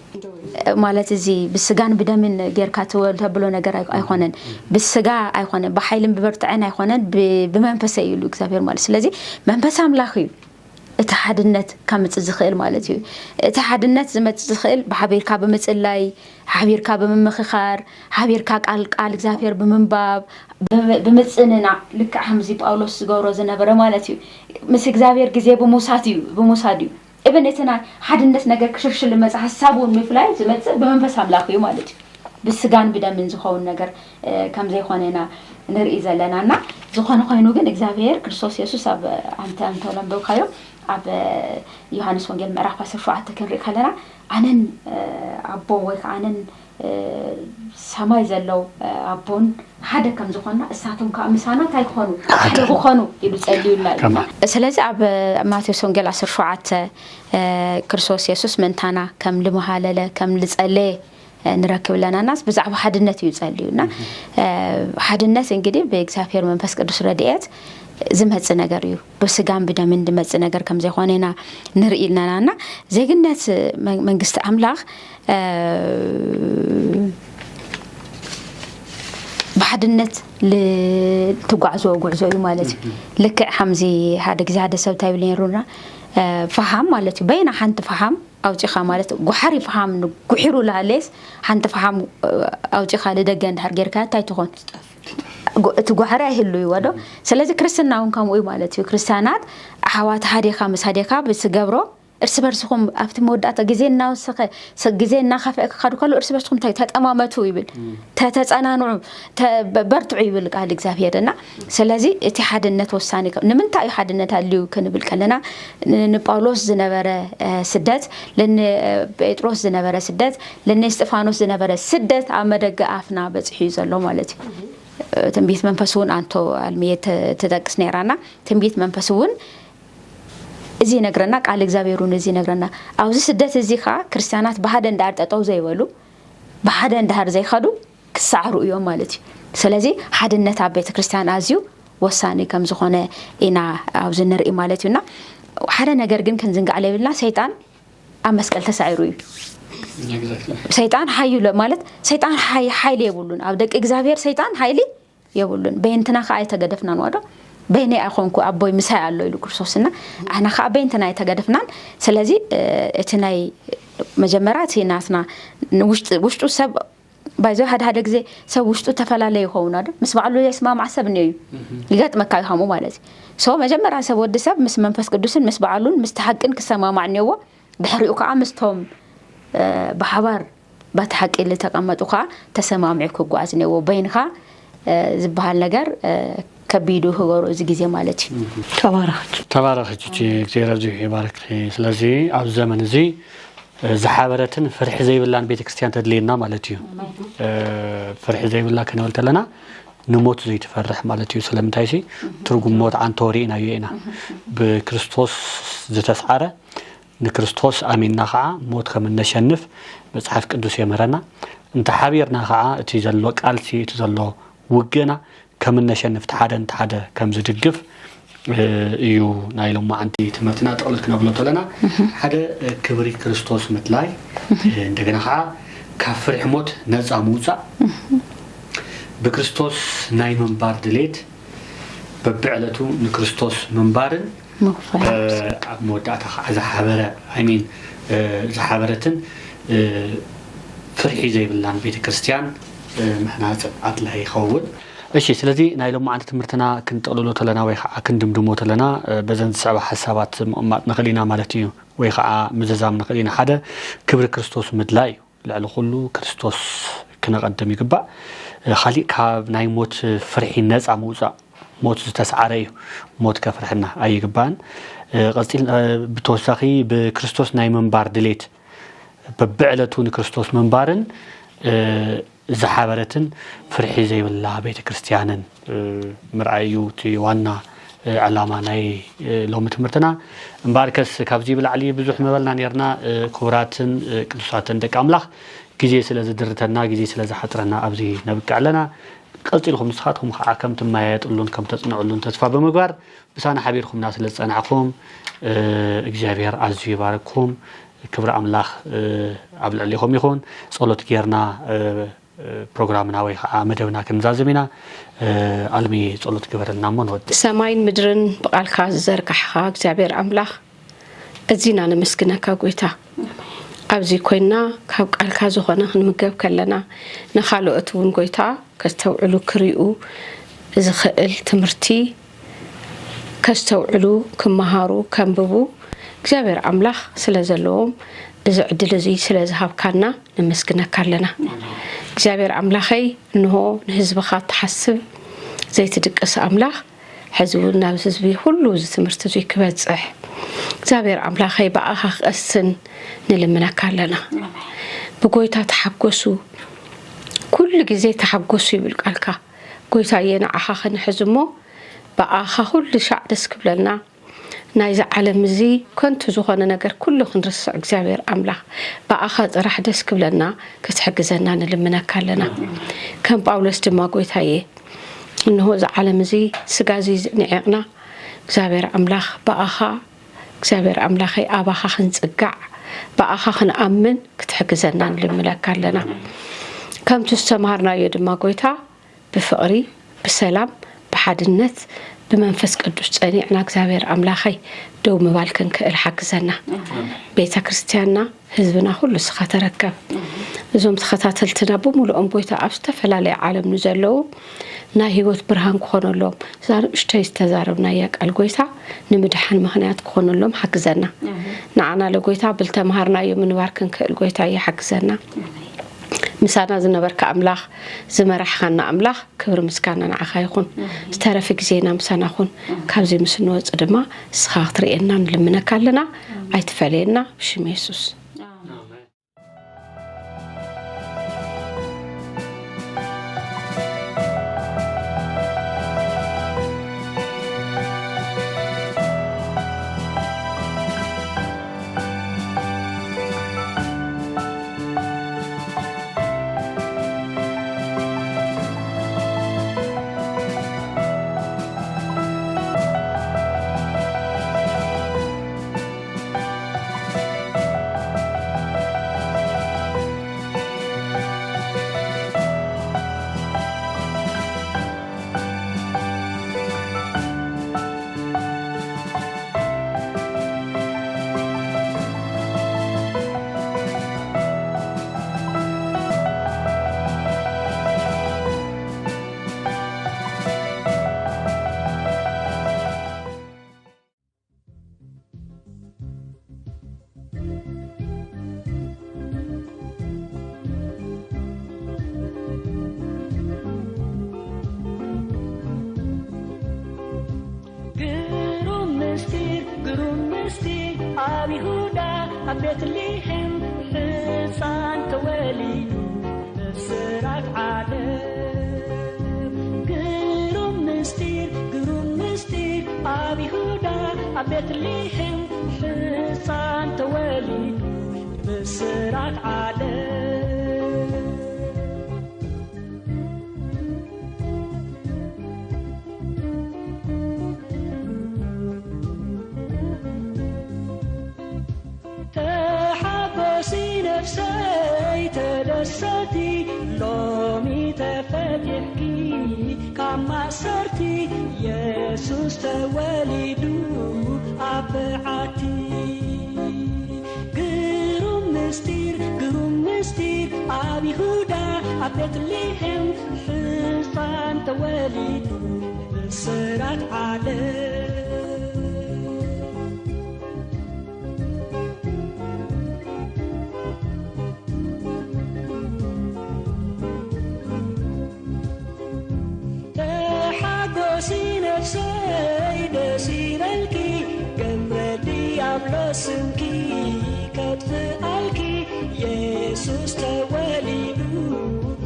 مالت زي بالسجان بدمن غير كاتول تبلو نجار أيخونن بالسجا أيخونن بحيلم ببرتعين أيخونن بمنفس يلو كسافير مال سلازي منفس عملاخي اتحاد النت كم تزخيل مالتي اتحاد النت زي ما تزخيل بحبير كاب مثلاي حبير كاب من مخخار حبير كاك قال كسافير بمنباب بمصننا لك حمزي باولوس غورو زنبره مالتي مس كسافير غزي بموساديو ابن اتنا حدنت ነገር ክሽርሽል መጽ ሐሳቡን ምፍላይ ዝመጽ በመንፈስ አምላክ እዩ ማለት በስጋን ብደምን ዝሆን ነገር ከም ዘይሆነና ንርኢ ዘለናና ዝሆነ ኮይኑ ግን እግዚአብሔር ክርስቶስ ኢየሱስ አብ አንተ ለምበው ካዮ አብ ዮሐንስ ወንጌል ምዕራፍ 17 ክንርኢ ከለና አነን አቦ ወይ አነን ሰማይ ዘለው አቦን ሓደ ከም ዝሆንና እሳቶም ከአምሳና ታይኮኑ ሓደ ኾኑ ይሉ ጸልዩላል ስለዚህ አብ ማቴዎስ ወንጌል 17 ክርስቶስ ኢየሱስ መንታና ከም ልመሃለለ ከም ልጸለየ نركب لنا ناس بزعب حدنت يصليونا حدنت እንግዲህ በእግዚአብሔር መንፈስ ቅዱስ ረድኤት ዝመጽ ነገር እዩ በስጋም በደም እንደመጽ ነገር ከም ዘይሆነና ንርኢልናና ዜግነት መንግስት አምላክ بحدنت لتقعزو قعزو ማለት لك حمزي هذا ግዛደ ሰብ ታይብልን ይሩና فهم مالتي بين حنت فهم او تخا مالت غحري فهم غحيرو لاليس حنت فهم او تخا لدغن هرغيركا تايتخون تغحري هلو يودو سلازي كريستياناون كم وي مالتي كريستيانات احوات هاديخا مساديخا بسغبرو እርስ በርስኩም ኣብቲ መወዳእታ ግዜና ወሰኸ ግዜና ካፈእ ካዱ ካሉ እርስ በርስኩም ተጠማመቱ ይብል ተተጻናኑ በርትዑ ይብል ቃል እግዚአብሔርና ስለዚ እቲ ሓድነት ወሳኒ ንምንታይ ሓድነት አልዩ ክንብል ከለና ንጳውሎስ ዝነበረ ስደት ለጴጥሮስ ዝነበረ ስደት ለእስጢፋኖስ ዝነበረ ስደት ኣብ መደገ ኣፍና በጽሑ ዘሎ ማለት እዩ ትንቢት መንፈሱን አንቶ አልሚየት ተጠቅስ ነራና ትንቢት መንፈሱን እዚ ነግረና ቃል እግዚአብሔሩን እዚ ነግረና አውዚ ስደት እዚ ካ ክርስቲያናት በሓደ እንዳር ጠጠው ዘይበሉ በሓደ እንዳር ዘይኸዱ ክሳዕሩ እዮም ማለት እዩ ስለዚ ሓድነት ኣብ ቤተ ክርስቲያን ኣዝዩ ወሳኒ ከም ዝኾነ ኢና አውዚ ንርኢ ማለት እዩና ሓደ ነገር ግን ክንዝንጋዕ ለይብልና ሰይጣን ኣብ መስቀል ተሳዒሩ እዩ ሰይጣን ሓይሉ ማለት ሰይጣን ሓይሊ የብሉን ኣብ ደቂ እግዚአብሔር ሰይጣን ሓይሊ የብሉን በእንትና ካ አይተገደፍና ነው አይደል በእኔ አኾንኩ አቦይ ምሳይ አለው ኢሉ ክርስቶስና አና ካ በእንትና አይተገደፍናን ስለዚ እቲ ናይ መጀመሪያ ሲናስና ውሽጡ ሰብ ባይዞ ሓደ ግዜ ሰብ ውሽጡ ተፈላለየ ይሆን አይደል ምስ ባዕሉ የስማማዕ ሰብ ነው ይገጥመካ ይሃሙ ማለት ሶ መጀመሪያ ሰብ ወዲ ሰብ ምስ መንፈስ ቅዱስን ምስ ባዕሉን ምስ ተሐቅን ክሰማማዕ ነው ድሕሪኡ ከዓ ምስቶም በሓባር ባትሐቂ ለተቀመጡካ ተሰማምዑ ክጓዝ ነው በእንኻ ዝበሃል ነገር ከቢዱ ህገሩ እዚ ግዜ ማለት እዩ ተባረኽች እግዚአብሔር ኣብዚ ይባርክ ስለዚ ኣብ ዘመን እዚ ዝሓበረትን ፍርሕ ዘይብላን ቤተክርስትያን ተድልየና ማለት እዩ ፍርሕ ዘይብላ ከነብል ተለና ንሞት ዘይተፈርሕ ማለት እዩ ስለምንታይ ሲ ትርጉም ሞት አንቶሪና ይና በክርስቶስ ዝተስዓረ ንክርስቶስ አሚንና ኸዓ ሞት ከም ነሸንፍ መጽሐፍ ቅዱስ የመረና እንተ ሓቢርና ኸዓ እቲ ዘሎ ቃልሲ እቲ ዘሎ ውገና ከም ነሸንፍ ተሓደ ከም ዝድግፍ እዩ ናይሎም ማዓንቲ ትምህርትና ጠቅልል ክነብሎ ተለና ሓደ ክብሪ ክርስቶስ ምትላይ እንደገና ኸዓ ካብ ፍርሕ ሞት ነፃ ምውፃእ በክርስቶስ ናይ መንባር ድሌት በብዕለቱ ንክርስቶስ መንባርን ኣብ መወዳእታ ዝሓበረ አሚን ዝሓበረትን ፍርሒ ዘይብላን ቤተ ክርስቲያን ምሕናጽ ኣድላይ ይኸውን እሺ ስለዚ ናይሎም ማዓንቲ ትምህርትና ክንጠቅልሎ ተለና ወይ ከዓ ክንድምድሞ ተለና በዘን ዝሰባ ሐሳባት መቕማጥ ንኽእሊና ማለት እዩ ወይ ከዓ ምዝዛም ንኽእሊና ሓደ ክብሪ ክርስቶስ ምድላይ ልዕሊ ኩሉ ክርስቶስ ክነቐድም ይግባእ ካሊእ ካብ ናይ ሞት ፍርሒ ነፃ ምውፃእ ሞት ዝተስዓረ እዩ ሞት ከፍርሕና ኣይግባን ቀጽል ብተወሳኺ በክርስቶስ ናይ መንባር ድሌት በብዕለቱ ንክርስቶስ መንባርን ዝሓበረትን ፍርሒ ዘይብላ ቤተ ክርስቲያንን ምርኣዩ እቲ ዋና ዓላማ ናይ ሎሚ ትምህርትና እምባርከስ ካብዚ ብላዕሊ ብዙሕ መበልና ነርና ክቡራትን ቅዱሳትን ደቂ ኣምላኽ ግዜ ስለ ዝድርተና ግዜ ስለ ዝሓጥረና ኣብዚ ነብቅዕ ኣለና ቀጽልኩም ንስኻትኩም ከዓ ከም ትማያየጥሉን ከም ተጽንዑሉን ተስፋ በመግባር ብሳና ሓቢርኩምና ስለ ዝጸናዕኩም እግዚአብሔር ኣዝዩ ይባርክኩም ክብሪ ኣምላኽ ኣብ ልዕሊኹም ይኹን ጸሎት ጌርና ፕሮግራምና ወይ ከዓ መደብና ክንዛዝም ኢና ኣልሚ ጸሎት ግበረልና ሞንወድ ሰማይን ምድርን በቃልካ ዘርጋሕኻ እግዚአብሔር ኣምላኽ እዚና ነመስግነካ ጎይታ ኣብዚ ኮይና ካብ ቃልካ ዝኾነ ክንምገብ ከለና ንኻልኦት እውን ጎይታ ከስተውዕሉ ክሪኡ ዝኽእል ትምህርቲ ከስተውዕሉ ክመሃሩ ከንብቡ እግዚአብሔር ኣምላኽ ስለ ዘለዎም እዚ ዕድል እዚ ስለ ዝሃብካና ነመስግነካ ኣለና እግዚአብሔር ኣምላኸይ እንሆ ንህዝብኻ ተሓስብ ዘይትድቅስ ኣምላኽ ሕዝቡን ናብ ህዝቢ ሁሉ እዚ ትምህርቲ እዚ ክበጽሕ እግዚአብሔር ኣምላኸይ በኣኻ ክቀስን ንልምነካ ኣለና ብጎይታ ተሓጎሱ ኩሉ ግዜ ተሓጎሱ ይብል ቃልካ ጎይታ የናዓኻ ክንሕዝሞ በኣኻ ሁሉ ሻዕ ደስ ክብለና ናይዚ ዓለም እዚ ከንቱ ዝኾነ ነገር ኩሉ ክንርስዕ እግዚአብሔር ኣምላኽ በኣኻ ጥራሕ ደስ ክብለና ክትሕግዘና ንልምነካ ኣለና ከም ጳውሎስ ድማ ጎይታዬ እንሆ እዚ ዓለም እዚ ስጋ እዚ ንዕቕና እግዚአብሔር ኣምላኽ በኣኻ እግዚአብሔር ኣምላኸይ ኣባኻ ክንጽጋዕ በኣኻ ክንኣምን ክትሕግዘና ንልምነካ ኣለና ከምቲ ዝተምሃርናዮ ድማ ጎይታ ብፍቕሪ ብሰላም ብሓድነት بمنفس قدوس ጸኒዕና እግዚአብሔር ኣምላኸይ ደው ምባል ክንክእል ሓግዘና ቤተ ክርስቲያንና ህዝብና ሁሉ ስኻ ተረከብ እዞም ተኸታተልትና ብሙሉኦም ቦይታ ኣብ ዝተፈላለየ ዓለም ንዘለዉ ናይ ህይወት ብርሃን ክኾነሎም ንእሽተይ ዝተዛረብናያ ቃል ጎይታ ንምድሓን ምኽንያት ክኾነሎም ሓግዘና ንዓና ለጎይታ ብልተምሃርናዮ ምንባር ክንክእል ጎይታ ይሓግዘና ምሳና ዝነበርካ ኣምላኽ ዝመራሕኻና ኣምላኽ ክብሪ ምስጋና ንዓኻ ይኹን ዝተረፈ ግዜና ምሳና ኹን ካብዚ ምስ ንወፅ ድማ ስኻ ክትርኤና ንልምነካ ኣለና ኣይትፈለየና ብሽም ኢየሱስ يهودا بيتليهم حصان توليد بسرعة عالم قروم مستير أبي يهودا بيتليهم حصان توليد بسرعة عالم نفسي تدستي لومي تفتحكي كما صرتي يسوس تولدو أبعتي قروم مستير أبي يهودا بيتليهم حصان تولدو بسرعة عالم سيدلكي قمردي أبلسنكي كتفالكي يسوس تولدو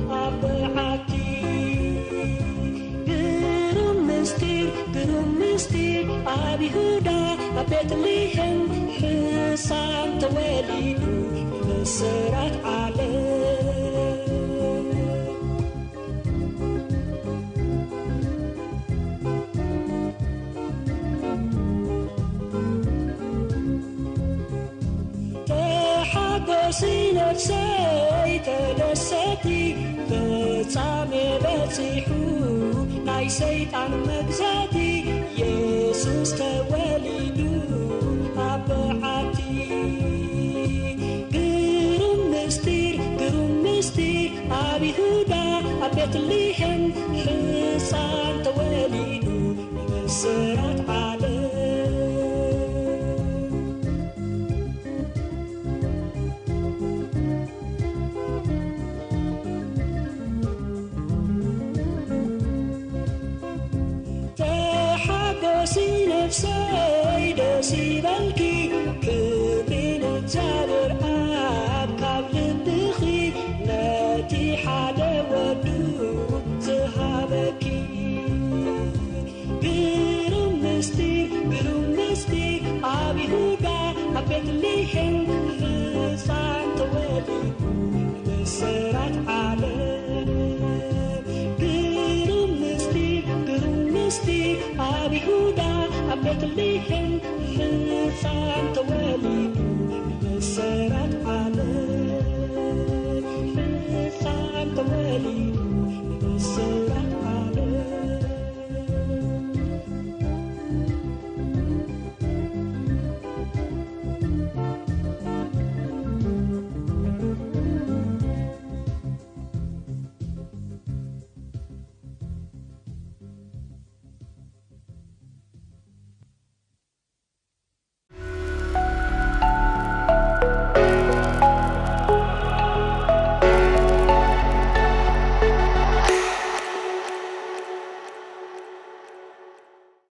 أبعتي قروم مستير أبي يهودا بيتليهم حصان تولدو بسرعة عالم نفسي تدستي بتعمي بتيحو ناي سيطان مجزاتي يسوس تولدو أبعتي قروم مستير أبي يهودا بيتليهم حصان تولدو بسرعة عالم سيدلكي كبين الجابر أبكاب لبخي ناتي حدا ودو زهابكي قروم مستير أبي يهودا بيتليهم حصان تولدو بسرعة عالم قروم مستير أبي يهودا بيتليهم حصان تولدو بسرعة عالم